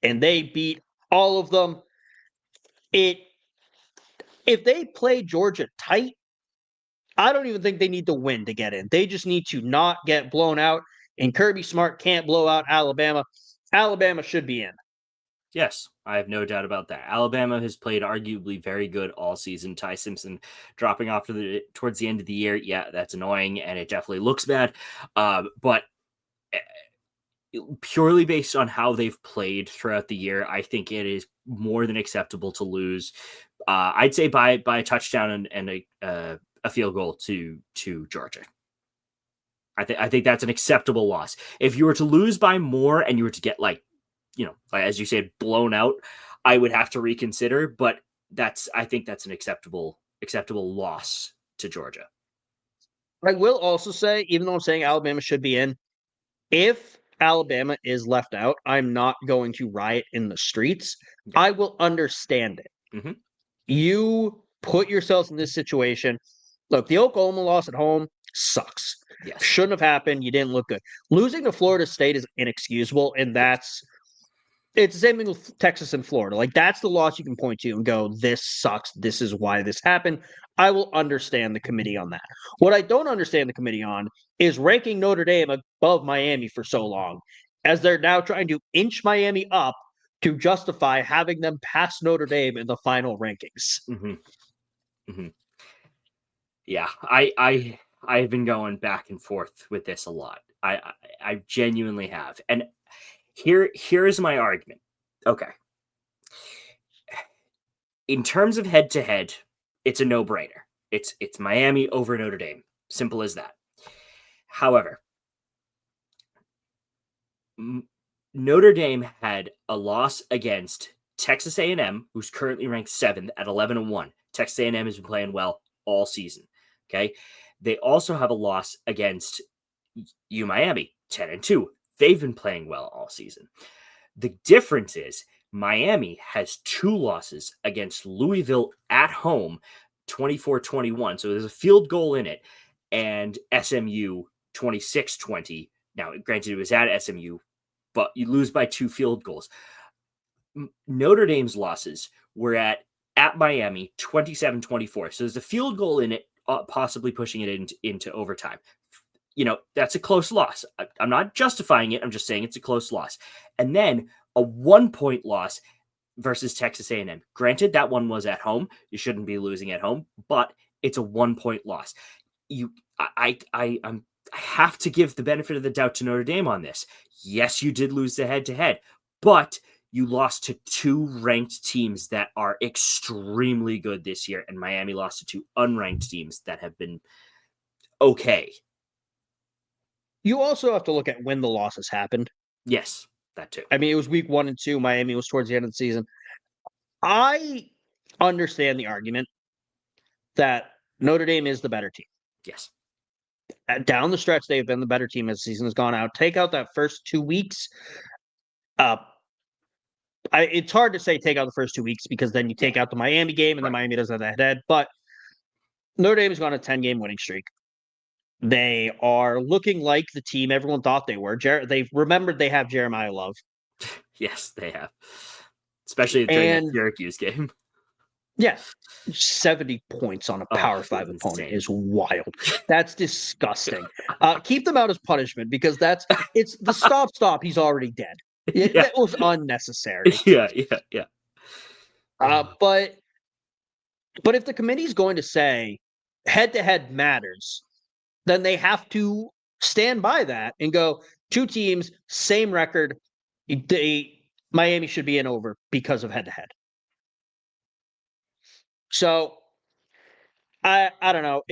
and they beat all of them. If they play Georgia tight, I don't even think they need to win to get in. They just need to not get blown out. And Kirby Smart can't blow out Alabama. Alabama should be in.
Yes, I have no doubt about that. Alabama has played arguably very good all season. Ty Simpson dropping off towards the end of the year. Yeah, that's annoying, and it definitely looks bad. But purely based on how they've played throughout the year, I think it is more than acceptable to lose. I'd say by a touchdown and a field goal to Georgia. I think that's an acceptable loss. If you were to lose by more and you were to get as you said, blown out, I would have to reconsider. But I think that's an acceptable loss to Georgia.
I will also say, even though I'm saying Alabama should be in, if Alabama is left out, I'm not going to riot in the streets.
Yeah.
I will understand it.
Mm-hmm.
You put yourselves in this situation. Look, the Oklahoma loss at home sucks.
Yes.
Shouldn't have happened. You didn't look good. Losing to Florida State is inexcusable, and it's the same thing with Texas and Florida. Like, that's the loss you can point to and go, this sucks. This is why this happened. I will understand the committee on that. What I don't understand the committee on is ranking Notre Dame above Miami for so long, as they're now trying to inch Miami up to justify having them pass Notre Dame in the final rankings.
Mm-hmm. Mm-hmm. Yeah, I've been going back and forth with this a lot. I genuinely have. And here is my argument. Okay. In terms of head to head, it's a no-brainer. It's Miami over Notre Dame. Simple as that. However, Notre Dame had a loss against Texas A&M, who's currently ranked 7th at 11-1. Texas A&M has been playing well all season. Okay. They also have a loss against Miami, 10-2. They've been playing well all season. The difference is Miami has 2 losses against Louisville at home, 24-21. So there's a field goal in it, and SMU 26-20. Now, granted, it was at SMU, but you lose by 2 field goals. Notre Dame's losses were at Miami 27-24. So there's a field goal in it, possibly pushing it into overtime. That's a close loss. I'm not justifying it. I'm just saying it's a close loss. And then a 1-point loss versus Texas A&M. Granted, that one was at home. You shouldn't be losing at home, but it's a 1-point loss. I have to give the benefit of the doubt to Notre Dame on this. Yes, you did lose the head-to-head, but you lost to 2 ranked teams that are extremely good this year, and Miami lost to 2 unranked teams that have been okay.
You also have to look at when the losses happened.
Yes, that too.
I mean, it was week 1 and 2. Miami was towards the end of the season. I understand the argument that Notre Dame is the better team.
Yes.
Down the stretch, they've been the better team as the season has gone out. Take out that first 2 weeks. It's hard to say take out the first 2 weeks because then you take out the Miami game and then Miami doesn't have that head. But Notre Dame has gone a 10-game winning streak. They are looking like the team everyone thought they were. They've remembered they have Jeremiah Love.
Yes, they have. Especially during the Syracuse game.
Yeah. 70 points on a Power 5 opponent is wild. That's disgusting. Keep them out as punishment because it's the stop. He's already dead. That was unnecessary.
Yeah.
But if the committee's going to say head-to-head matters, then they have to stand by that and go 2 teams, same record. Miami should be in over because of head-to-head. So I don't know.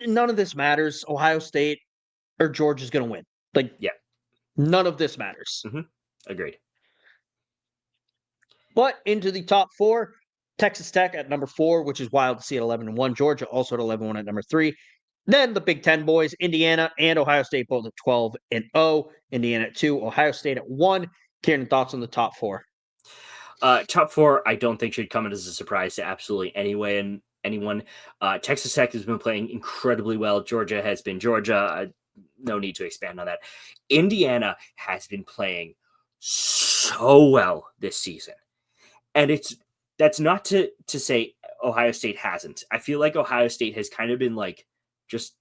None of this matters. Ohio State or Georgia's going to win. None of this matters.
Mm-hmm. Agreed.
But into the top 4, Texas Tech at number 4, which is wild to see at 11-1. Georgia also at 11-1 at number 3. Then the Big Ten boys, Indiana and Ohio State both at 12-0. Indiana at 2, Ohio State at 1. Ciarnan, thoughts on the top 4?
Top 4, I don't think should come as a surprise to absolutely anyone. Texas Tech has been playing incredibly well. Georgia has been Georgia. No need to expand on that. Indiana has been playing so well this season. And that's not to say, Ohio State hasn't. I feel like Ohio State has kind of been like just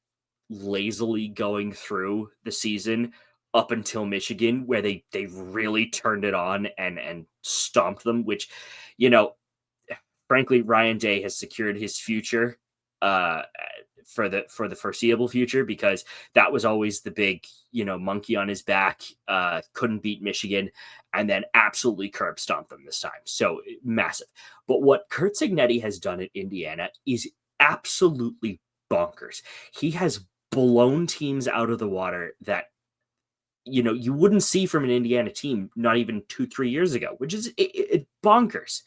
lazily going through the season up until Michigan, where they really turned it on and stomped them, which, you know, frankly, Ryan Day has secured his future for the foreseeable future, because that was always the big, monkey on his back. Couldn't beat Michigan, and then absolutely curb stomped them this time. So massive. But what Curt Cignetti has done at Indiana is absolutely bonkers. He has blown teams out of the water that you wouldn't see from an Indiana team not even 2-3 years ago, which is bonkers.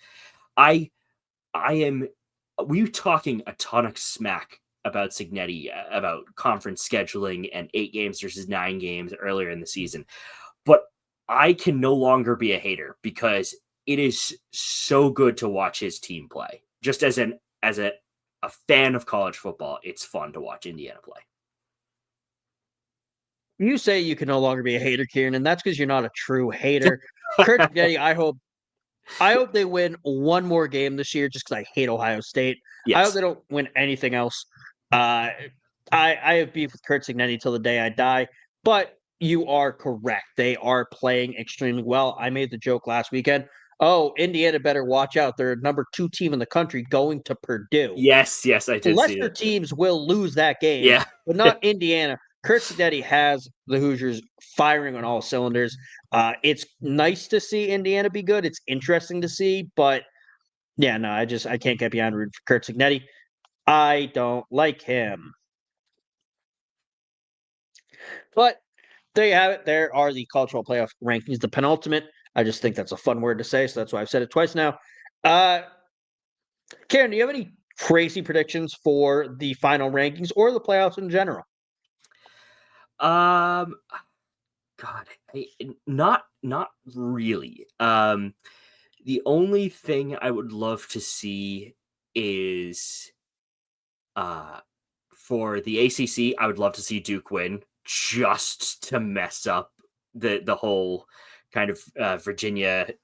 We're talking a ton of smack about Cignetti, about conference scheduling and 8 games versus 9 games earlier in the season. But I can no longer be a hater, because it is so good to watch his team play. Just as a fan of college football, it's fun to watch Indiana play.
You say you can no longer be a hater, Ciarnan, and that's because you're not a true hater. Curt Cignetti, I hope they win one more game this year, just because I hate Ohio State.
Yes.
I hope they don't win anything else. I have beef with Curt Cignetti till the day I die, but you are correct. They are playing extremely well. I made the joke last weekend. Oh, Indiana better watch out. They're number 2 team in the country going to Purdue.
Yes, I did see
Lesser
it.
teams will lose that game,
Yeah.
but not Indiana. Curt Cignetti has the Hoosiers firing on all cylinders. It's nice to see Indiana be good. It's interesting to see, but yeah, no, I can't get beyond rooting for Curt Cignetti. I don't like him. But there you have it. There are the cultural playoff rankings, the penultimate. I just think that's a fun word to say, so that's why I've said it twice now. Karen, do you have any crazy predictions for the final rankings or the playoffs in general?
God, not really. The only thing I would love to see is for the ACC, I would love to see Duke win, just to mess up the whole kind of Virginia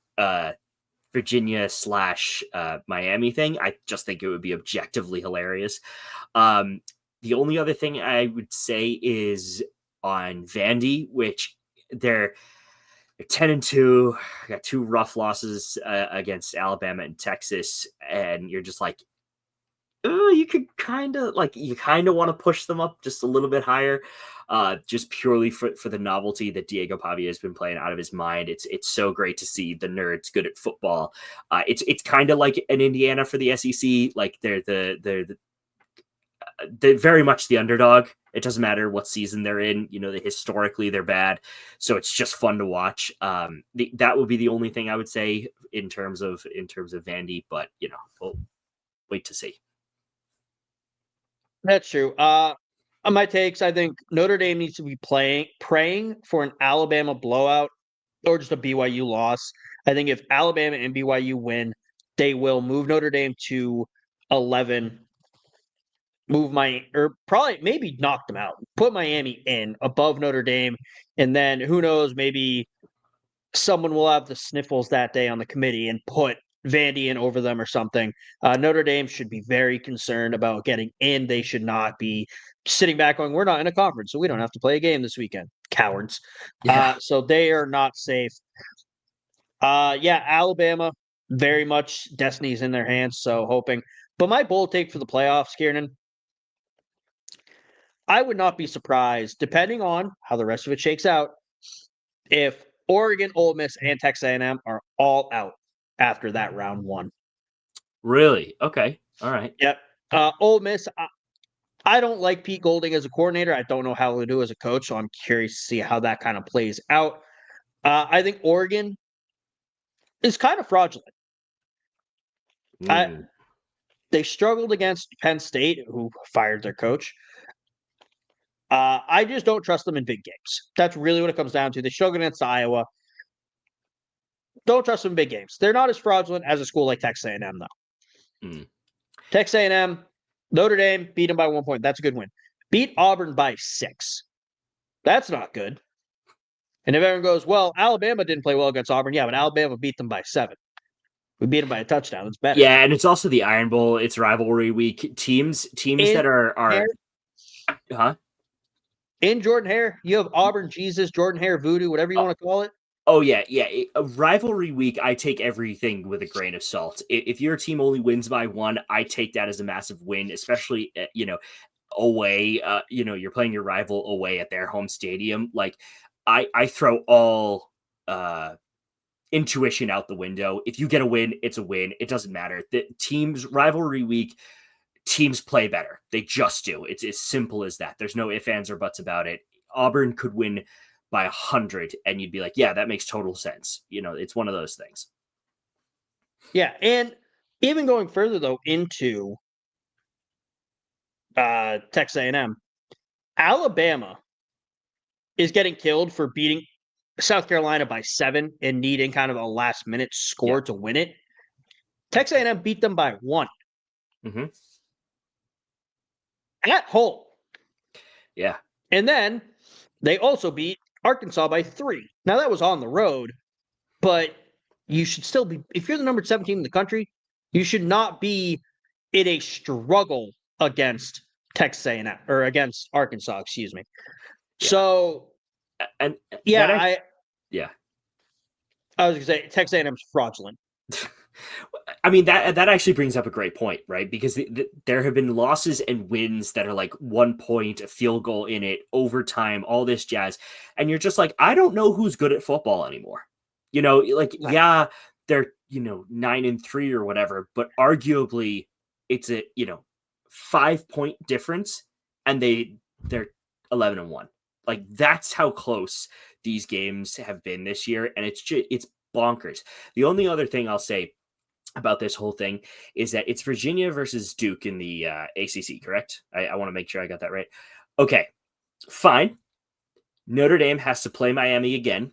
slash Miami thing. I just think it would be objectively hilarious. The only other thing I would say is on Vandy, which they're 10-2, got 2 rough losses against Alabama and Texas, and you're just like, you kind of want to push them up just a little bit higher, just purely for the novelty that Diego Pavia has been playing out of his mind. It's so great to see the nerds good at football. It's kind of like an Indiana for the SEC. Like they're very much the underdog. It doesn't matter what season they're in. Historically they're bad, so it's just fun to watch. That would be the only thing I would say in terms of Vandy, but we'll wait to see.
That's true. On my takes, I think Notre Dame needs to be praying for an Alabama blowout or just a BYU loss. I think if Alabama and BYU win, they will move Notre Dame to 11, probably maybe knock them out, put Miami in above Notre Dame, and then who knows, maybe someone will have the sniffles that day on the committee and put Vandy in over them or something. Notre Dame should be very concerned about getting in. They should not be sitting back going, we're not in a conference, so we don't have to play a game this weekend. Cowards.
Yeah.
So they are not safe. Alabama, very much destiny's in their hands, so hoping. But my bold take for the playoffs, Ciarnan, I would not be surprised, depending on how the rest of it shakes out, if Oregon, Ole Miss, and Texas A&M are all out after that round 1.
Really? Okay. All right.
Yep. Ole Miss, I don't like Pete Golding as a coordinator. I don't know how he'll do as a coach, so I'm curious to see how that kind of plays out. I think Oregon is kind of fraudulent. They struggled against Penn State, who fired their coach. I just don't trust them in big games. That's really what it comes down to. They struggled against Iowa. Don't trust them in big games. They're not as fraudulent as a school like Texas A&M, though. Texas A&M, Notre Dame, beat them by 1 point. That's a good win. Beat Auburn by 6. That's not good. And if everyone goes, well, Alabama didn't play well against Auburn. Yeah, but Alabama beat them by 7. We beat them by a touchdown. It's better.
Yeah, and it's also the Iron Bowl. It's rivalry week. Teams that are huh?
In Jordan Hare, you have Auburn Jesus, Jordan Hare voodoo, whatever you want to call it.
Oh yeah. A rivalry week, I take everything with a grain of salt. If your team only wins by one, I take that as a massive win, especially away. You're playing your rival away at their home stadium. Like I throw all intuition out the window. If you get a win, it's a win. It doesn't matter. The teams rivalry week, teams play better. They just do. It's as simple as that. There's no ifs, ands, or buts about it. Auburn could win by 100 and you'd be like, yeah, that makes total sense. It's one of those things.
Yeah. And even going further though into Texas A&M, Alabama is getting killed for beating South Carolina by 7 and needing kind of a last minute score to win it. Texas A&M beat them by 1.
Mm-hmm.
At home.
Yeah.
And then they also beat Arkansas by 3. Now that was on the road, but you should still be, if you're the number 7 team in the country, you should not be in a struggle against Texas A&M or against Arkansas, excuse me. Yeah. So,
and
yeah,
I
was gonna say Texas A&M's fraudulent.
I mean, that actually brings up a great point, right? Because there have been losses and wins that are like 1 point, a field goal in it, overtime, all this jazz. And you're just like, I don't know who's good at football anymore. Yeah, they're, 9-3 or whatever, but arguably it's a, 5-point difference and they're 11-1. Like that's how close these games have been this year. And it's bonkers. The only other thing I'll say about this whole thing is that it's Virginia versus Duke in the ACC, correct? I want to make sure I got that right. Okay, fine. Notre Dame has to play Miami again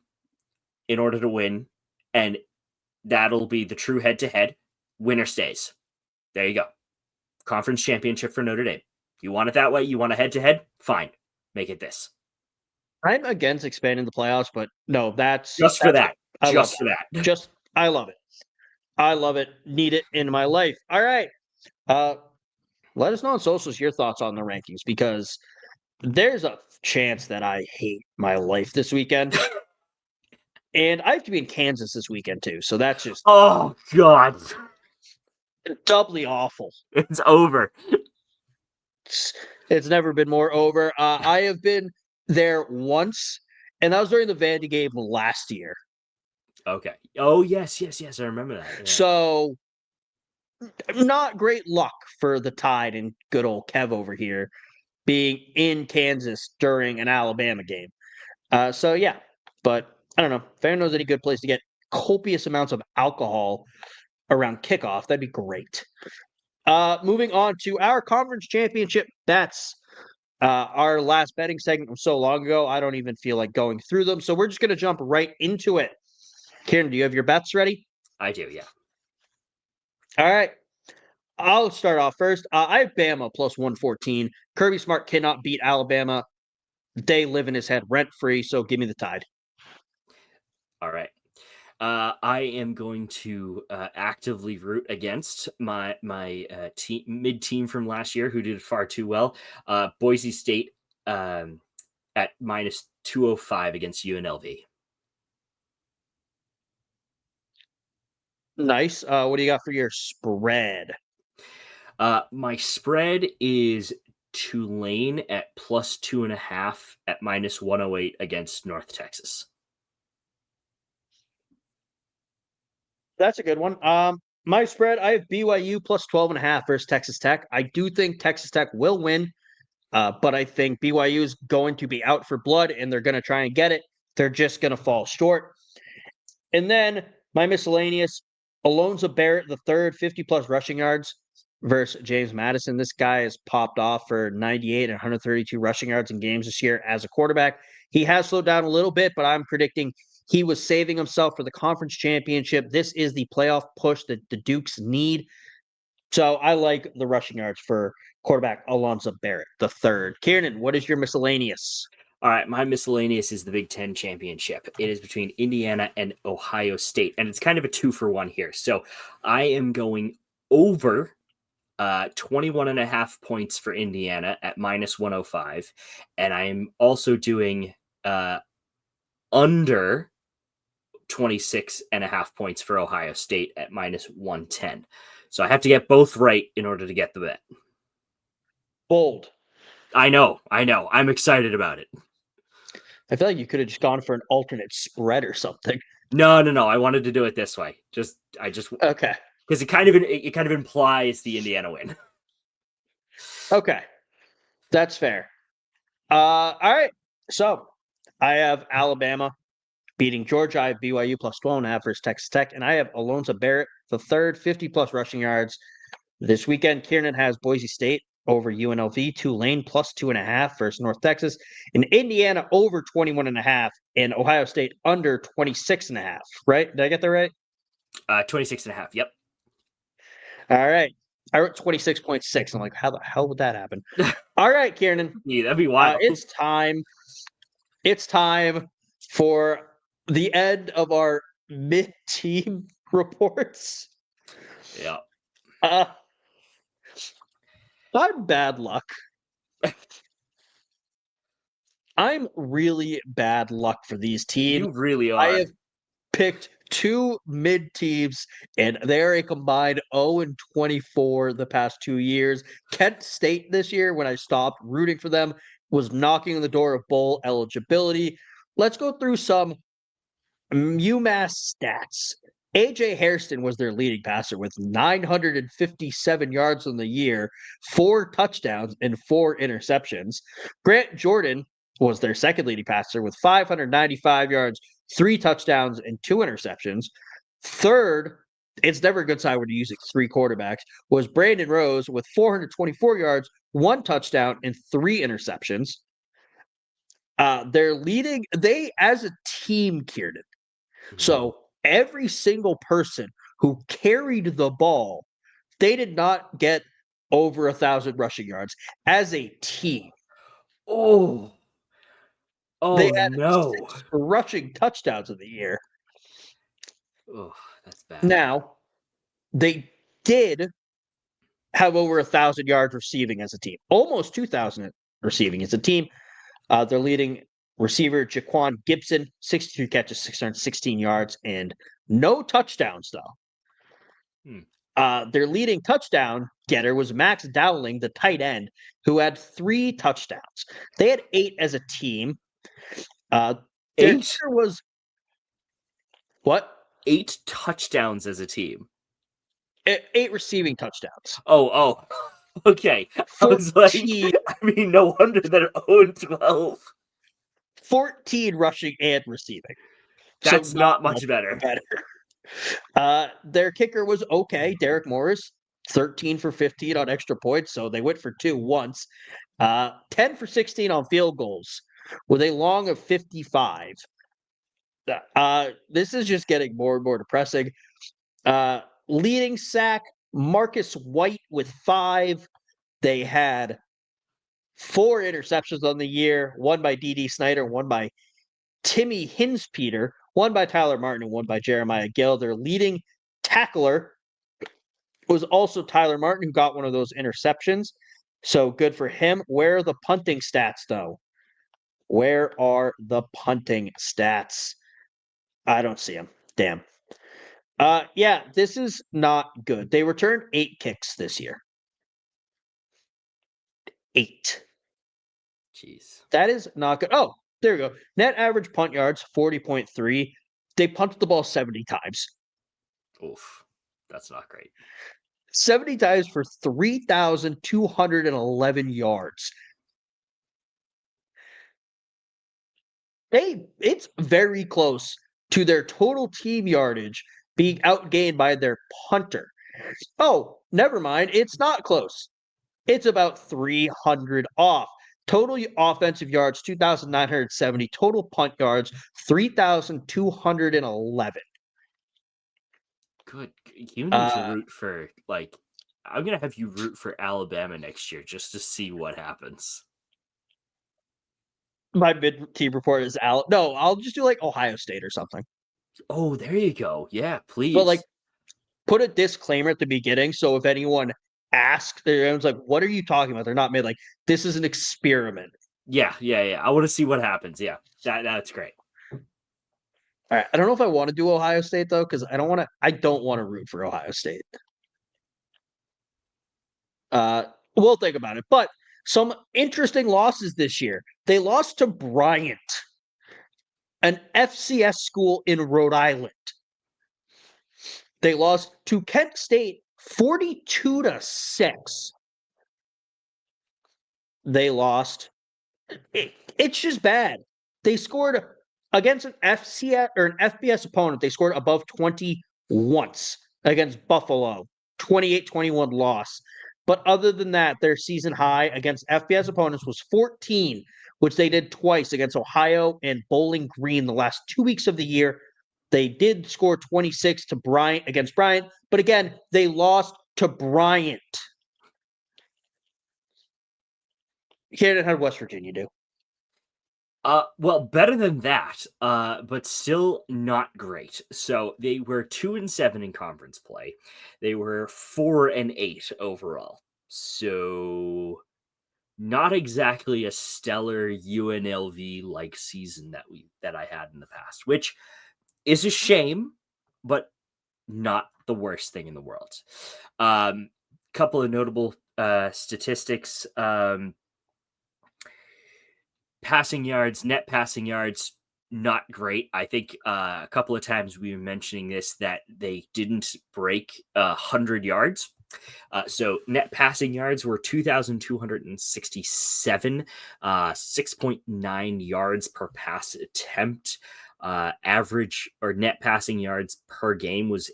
in order to win, and that'll be the true head-to-head. Winner stays. There you go. Conference championship for Notre Dame. You want it that way? You want a head-to-head? Fine. Make it this.
I'm against expanding the playoffs, but no, that's...
Just for that.
I love it. I love it. Need it in my life. All right. Let us know on socials your thoughts on the rankings because there's a chance that I hate my life this weekend. And I have to be in Kansas this weekend too. So that's just...
Oh, God.
Doubly awful.
It's over.
It's never been more over. I have been there once, and that was during the Vandy game last year.
Okay. Oh, yes. I remember that. Yeah.
So, not great luck for the Tide and good old Kev over here being in Kansas during an Alabama game. So, yeah. But, I don't know. If anyone knows any good place to get copious amounts of alcohol around kickoff, that'd be great. Moving on to our conference championship bets. Our last betting segment was so long ago, I don't even feel like going through them. So, we're just going to jump right into it. Ciarnan, do you have your bets ready?
I do, yeah.
All right. I'll start off first. I have Bama plus 114. Kirby Smart cannot beat Alabama. They live in his head rent-free, so give me the Tide.
All right. I am going to actively root against my mid-team from last year who did far too well. Boise State at minus 205 against UNLV.
Nice. What do you got for your spread?
My spread is Tulane at plus 2.5 at minus 108 against North Texas.
That's a good one. My spread, I have BYU plus 12.5 versus Texas Tech. I do think Texas Tech will win, but I think BYU is going to be out for blood, and they're going to try and get it. They're just going to fall short. And then my miscellaneous, Alonzo Barrett, the third, 50-plus rushing yards versus James Madison. This guy has popped off for 98 and 132 rushing yards in games this year as a quarterback. He has slowed down a little bit, but I'm predicting he was saving himself for the conference championship. This is the playoff push that the Dukes need. So I like the rushing yards for quarterback Alonzo Barrett, the third. Ciarnan, what is your miscellaneous?
All right, my miscellaneous is the Big Ten championship. It is between Indiana and Ohio State, and it's kind of a 2-for-1 here. So I am going over 21.5 points for Indiana at minus 105, and I'm also doing under 26.5 points for Ohio State at minus 110. So I have to get both right in order to get the bet.
Bold.
I know. I'm excited about it.
I feel like you could have just gone for an alternate spread or something.
No. I wanted to do it this way.
Okay.
Because it kind of implies the Indiana win.
Okay. That's fair. All right. So I have Alabama beating Georgia. I have BYU plus 12.5 versus Texas Tech. And I have Alonzo Barrett, the third, 50-plus rushing yards. This weekend, Ciarnan has Boise State over UNLV, Tulane plus 2.5 versus North Texas, and Indiana over 21.5, and Ohio State under 26.5. Right? Did I get that right?
26.5. Yep.
All right. I wrote 26.6. I'm like, how the hell would that happen? All right, Ciarnan.
Yeah, that'd be wild.
It's time. It's time for the end of our mid-team reports.
Yeah.
I'm bad luck. I'm really bad luck for these teams.
You really are.
I have picked two mid teams, and they're a combined 0-24 the past 2 years. Kent State this year, when I stopped rooting for them, was knocking on the door of bowl eligibility. Let's go through some UMass stats. AJ Hairston was their leading passer with 957 yards on the year, 4 touchdowns, and 4 interceptions. Grant Jordan was their second leading passer with 595 yards, 3 touchdowns, and 2 interceptions. Third, it's never a good sign when you're using 3 quarterbacks, was Brandon Rose with 424 yards, 1 touchdown, and 3 interceptions. They as a team, Ciarnan. So every single person who carried the ball, they did not get over 1,000 rushing yards as a team.
Oh
They had
no.
6 rushing touchdowns of the year.
Oh, that's bad.
Now, they did have over 1,000 yards receiving as a team, almost 2,000 receiving as a team. Their leading receiver, Jaquan Gibson, 62 catches, 616 yards, and no touchdowns, though. Their leading touchdown getter was Max Dowling, the tight end, who had 3 touchdowns. They had 8 as a team. Their
8?
kicker was what?
8 touchdowns as a team.
8 receiving touchdowns.
Oh. Okay. I was like, no wonder they're 0-12.
14 rushing and receiving.
That's so not much better.
Their kicker was okay. Derek Morris, 13 for 15 on extra points, so they went for 2 once. 10 for 16 on field goals with a long of 55. This is just getting more and more depressing. Leading sack, Marcus White with 5. They had 4 interceptions on the year, one by D.D. Snyder, one by Timmy Hinspeter, one by Tyler Martin, and one by Jeremiah Gill. Their leading tackler was also Tyler Martin, who got one of those interceptions. So good for him. Where are the punting stats, though? Where are the punting stats? I don't see them. Damn. Yeah, this is not good. They returned 8 kicks this year. 8.
Jeez.
That is not good. Oh, there we go. Net average punt yards, 40.3. They punted the ball 70 times.
Oof. That's not great.
70 times for 3,211 yards. It's very close to their total team yardage being outgained by their punter. Oh, never mind. It's not close. It's about 300 off. Total offensive yards, 2,970. Total punt yards, 3,211.
Good. You need to root for, I'm going to have you root for Alabama next year just to see what happens.
My mid-team report is out. No, I'll just do like Ohio State or something.
Oh, there you go. Yeah,
But like,
please.
put a disclaimer at the beginning, so if anyone asks, everyone's like, "What are you talking about?" They're not made like this is an experiment.
Yeah. I want to see what happens. Yeah, that's great.
All right, I don't know if I want to do Ohio State though, because I don't want to. I don't want to root for Ohio State. Uh, we'll think about it. But some interesting losses this year. They lost to Bryant, an FCS school in Rhode Island. They lost to Kent State 42-6. They lost. It's just bad. They scored against an FCS or an FBS opponent. They scored above 20 once against Buffalo, 28-21 loss. But other than that, their season high against FBS opponents was 14, which they did twice against Ohio and Bowling Green the last 2 weeks of the year. They did score 26 to Bryant against Bryant, but again, they lost to Bryant. Canada had West Virginia do.
Well, better than that, but still not great. So they were 2-7 in conference play. They were 4-8 overall. So not exactly a stellar UNLV like season that I had in the past, which is a shame, but not the worst thing in the world. Couple of notable statistics. Passing yards, net passing yards, not great. I think a couple of times we were mentioning this that they didn't break 100 yards. So net passing yards were 2,267, 6.9 yards per pass attempt. Average or net passing yards per game was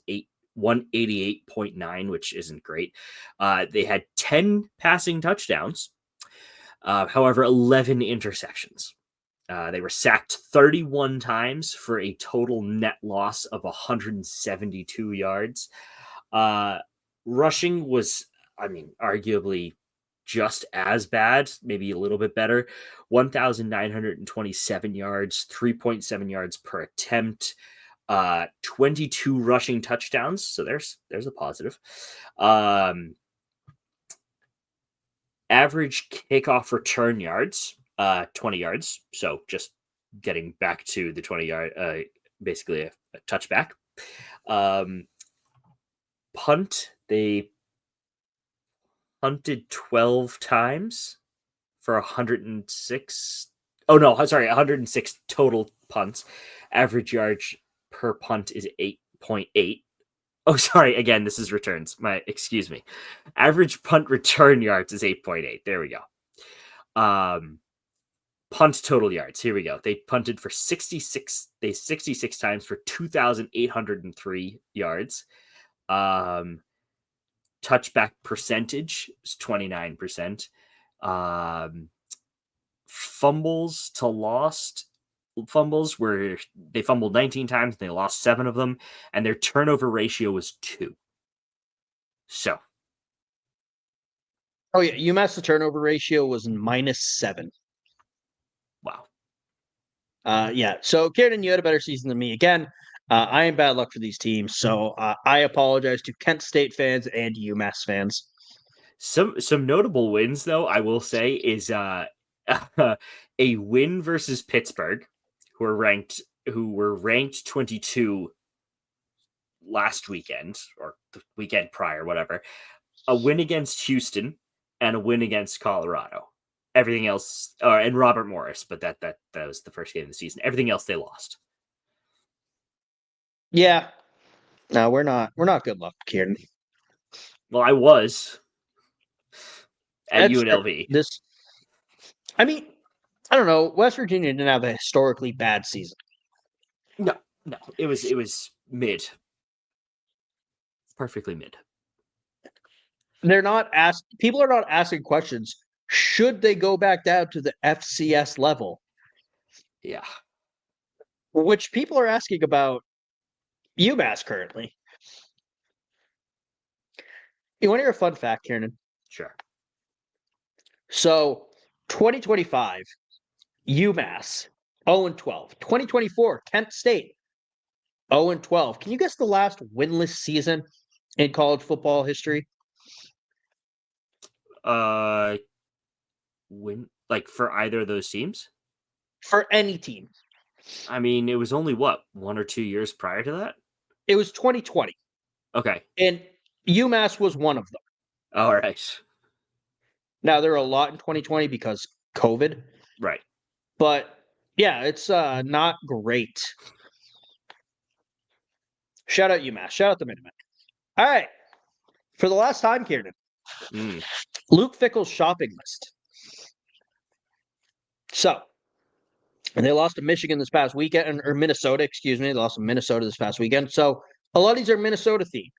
188.9, which isn't great. They had 10 passing touchdowns. However, 11 interceptions. They were sacked 31 times for a total net loss of 172 yards. Rushing was, arguably just as bad, maybe a little bit better. 1,927 yards, 3.7 yards per attempt, 22 rushing touchdowns. So there's a positive. Average kickoff return yards, 20 yards. So just getting back to the 20-yard, basically a touchback. Punt, they punted 12 times for 106. Oh, no, sorry, 106 total punts. Average yards per punt is 8.8. Oh, sorry. Again, this is returns. Excuse me. Average punt return yards is 8.8. There we go. Punt total yards. Here we go. They punted for 66 times for 2,803 yards. Touchback percentage is 29%. Fumbles to lost fumbles where they fumbled 19 times, they lost 7 of them, and their turnover ratio was 2. So,
Oh yeah, UMass the turnover ratio was -7.
wow.
Yeah. So Ciarnan, you had a better season than me again. I am bad luck for these teams, so I apologize to Kent State fans and UMass fans.
Some notable wins though, I will say, is a win versus Pittsburgh, who were ranked 22 last weekend or the weekend prior, whatever. A win against Houston and a win against Colorado. Everything else, and Robert Morris, but that was the first game of the season. Everything else they lost.
Yeah. No, we're not good luck, Ciarnan.
Well, I was at
That's
UNLV.
this. I mean, I don't know. West Virginia didn't have a historically bad season.
No, it was mid, perfectly mid.
They're not asked. People are not asking questions. Should they go back down to the FCS level?
Yeah,
Which people are asking about UMass currently. You want to hear a fun fact, Ciarnan?
sure.
So, 2025, UMass, 0-12. 2024, Kent State, 0-12. Can you guess the last winless season in college football history?
For either of those teams?
For any team.
I mean, it was only, 1 or 2 years prior to that?
It was 2020.
Okay.
And UMass was one of them.
All right.
Now, there are a lot in 2020 because COVID.
Right.
But, yeah, it's not great. Shout out UMass. Shout out the Minutemen. All right. For the last time, Ciarnan, Luke Fickell's shopping list. So, and they lost to Michigan this past weekend, or Minnesota, excuse me. They lost to Minnesota this past weekend. So, a lot of these are Minnesota themed.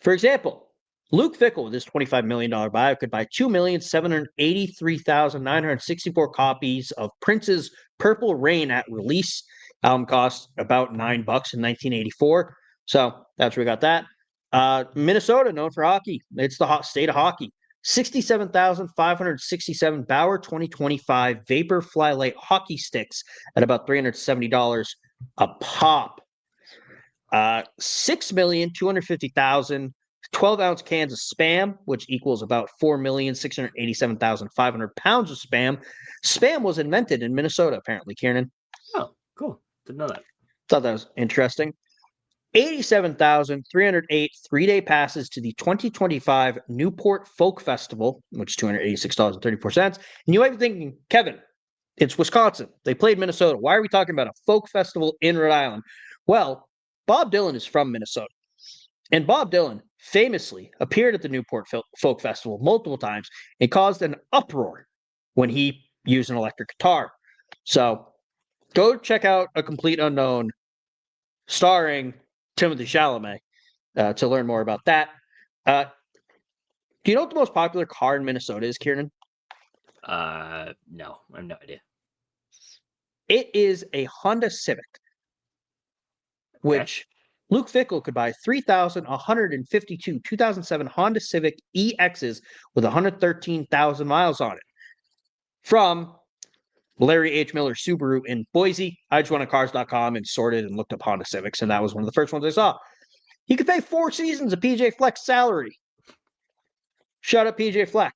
For example, Luke Fickell, with his $25 million buyout, could buy 2,783,964 copies of Prince's Purple Rain at release. Album cost about $9 in 1984. So that's where we got that. Minnesota, known for hockey. It's the hot state of hockey. 67,567 Bauer 2025 Vapor Fly-Light hockey sticks at about $370 a pop. 6,250,000 12-ounce cans of Spam, which equals about 4,687,500 pounds of Spam. Spam was invented in Minnesota, apparently, Ciarnan.
Oh, cool. Didn't know that.
Thought that was interesting. 87,308 three-day passes to the 2025 Newport Folk Festival, which is $286.34. And you might be thinking, Kevin, it's Wisconsin. They played Minnesota. Why are we talking about a folk festival in Rhode Island? Well, Bob Dylan is from Minnesota. And Bob Dylan famously appeared at the Newport Folk Festival multiple times and caused an uproar when he used an electric guitar. So go check out A Complete Unknown starring Timothée Chalamet to learn more about that. Do you know what the most popular car in Minnesota is, Ciarnan?
No, I have no idea.
It is a Honda Civic, which Luke Fickell could buy 3,152 2007 Honda Civic EXs with 113,000 miles on it from Larry H. Miller Subaru in Boise. I just went on cars.com and sorted and looked up Honda Civics, and that was one of the first ones I saw. He could pay 4 seasons of PJ Fleck's salary. Shout out PJ Flex.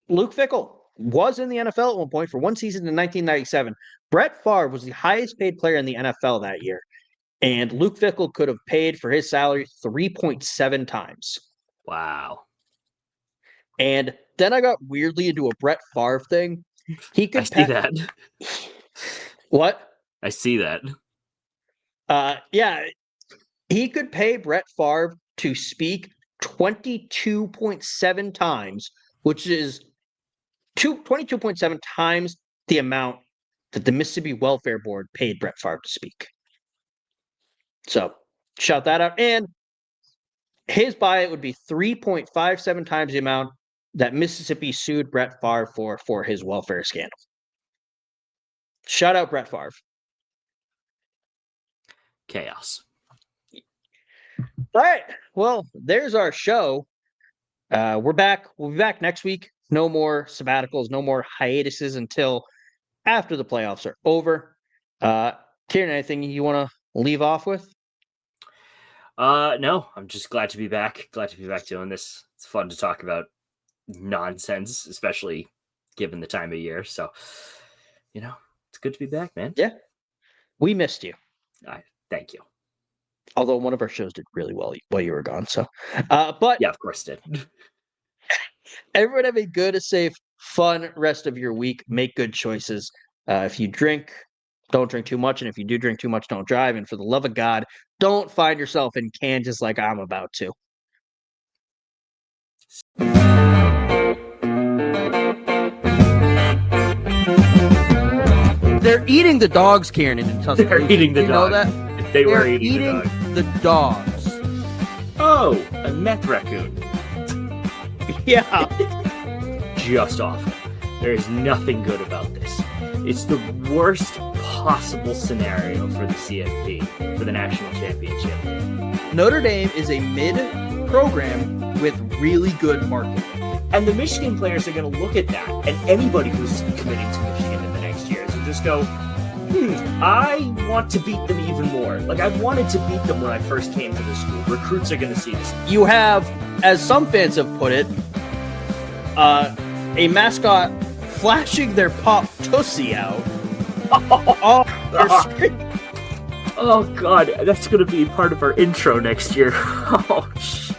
Luke Fickell was in the NFL at one point for 1 season in 1997. Brett Favre was the highest paid player in the NFL that year. And Luke Fickell could have paid for his salary 3.7 times.
Wow.
And then I got weirdly into a Brett Favre thing. He could
see that.
What?
I see that.
Yeah. He could pay Brett Favre to speak 22.7 times, which is 22.7 times the amount that the Mississippi Welfare Board paid Brett Favre to speak. So, shout that out. And his buyout would be 3.57 times the amount that Mississippi sued Brett Favre for his welfare scandal. Shout out Brett Favre.
Chaos.
All right. Well, there's our show. We're back. We'll be back next week. No more sabbaticals, no more hiatuses until after the playoffs are over. Ciarnan, anything you want to leave off with?
No, I'm just glad to be back. Glad to be back doing this. It's fun to talk about nonsense, especially given the time of year. So, it's good to be back, man.
Yeah. We missed you.
Thank you.
Although one of our shows did really well while you were gone. So, but
yeah, of course it did.
Everyone have a good, safe, fun rest of your week. Make good choices. If you drink, don't drink too much. And if you do drink too much, don't drive. And for the love of God, don't find yourself in Kansas like I'm about to. They're eating the dogs, Ciarnan, in Tuscaloosa.
They're eating the dogs.
You know that?
They were eating
the dogs.
Oh, a meth raccoon.
Yeah.
Just awful. There is nothing good about this. It's the worst possible scenario for the CFP, for the national championship.
Notre Dame is a mid-program with really good marketing.
And the Michigan players are going to look at that, and anybody who's committing to Michigan in the next years and just go, I want to beat them even more. Like, I wanted to beat them when I first came to the school. Recruits are going to see this.
You have, as some fans have put it, a mascot flashing their pop tussie out.
Oh, God, that's going to be part of our intro next year. Oh, shit.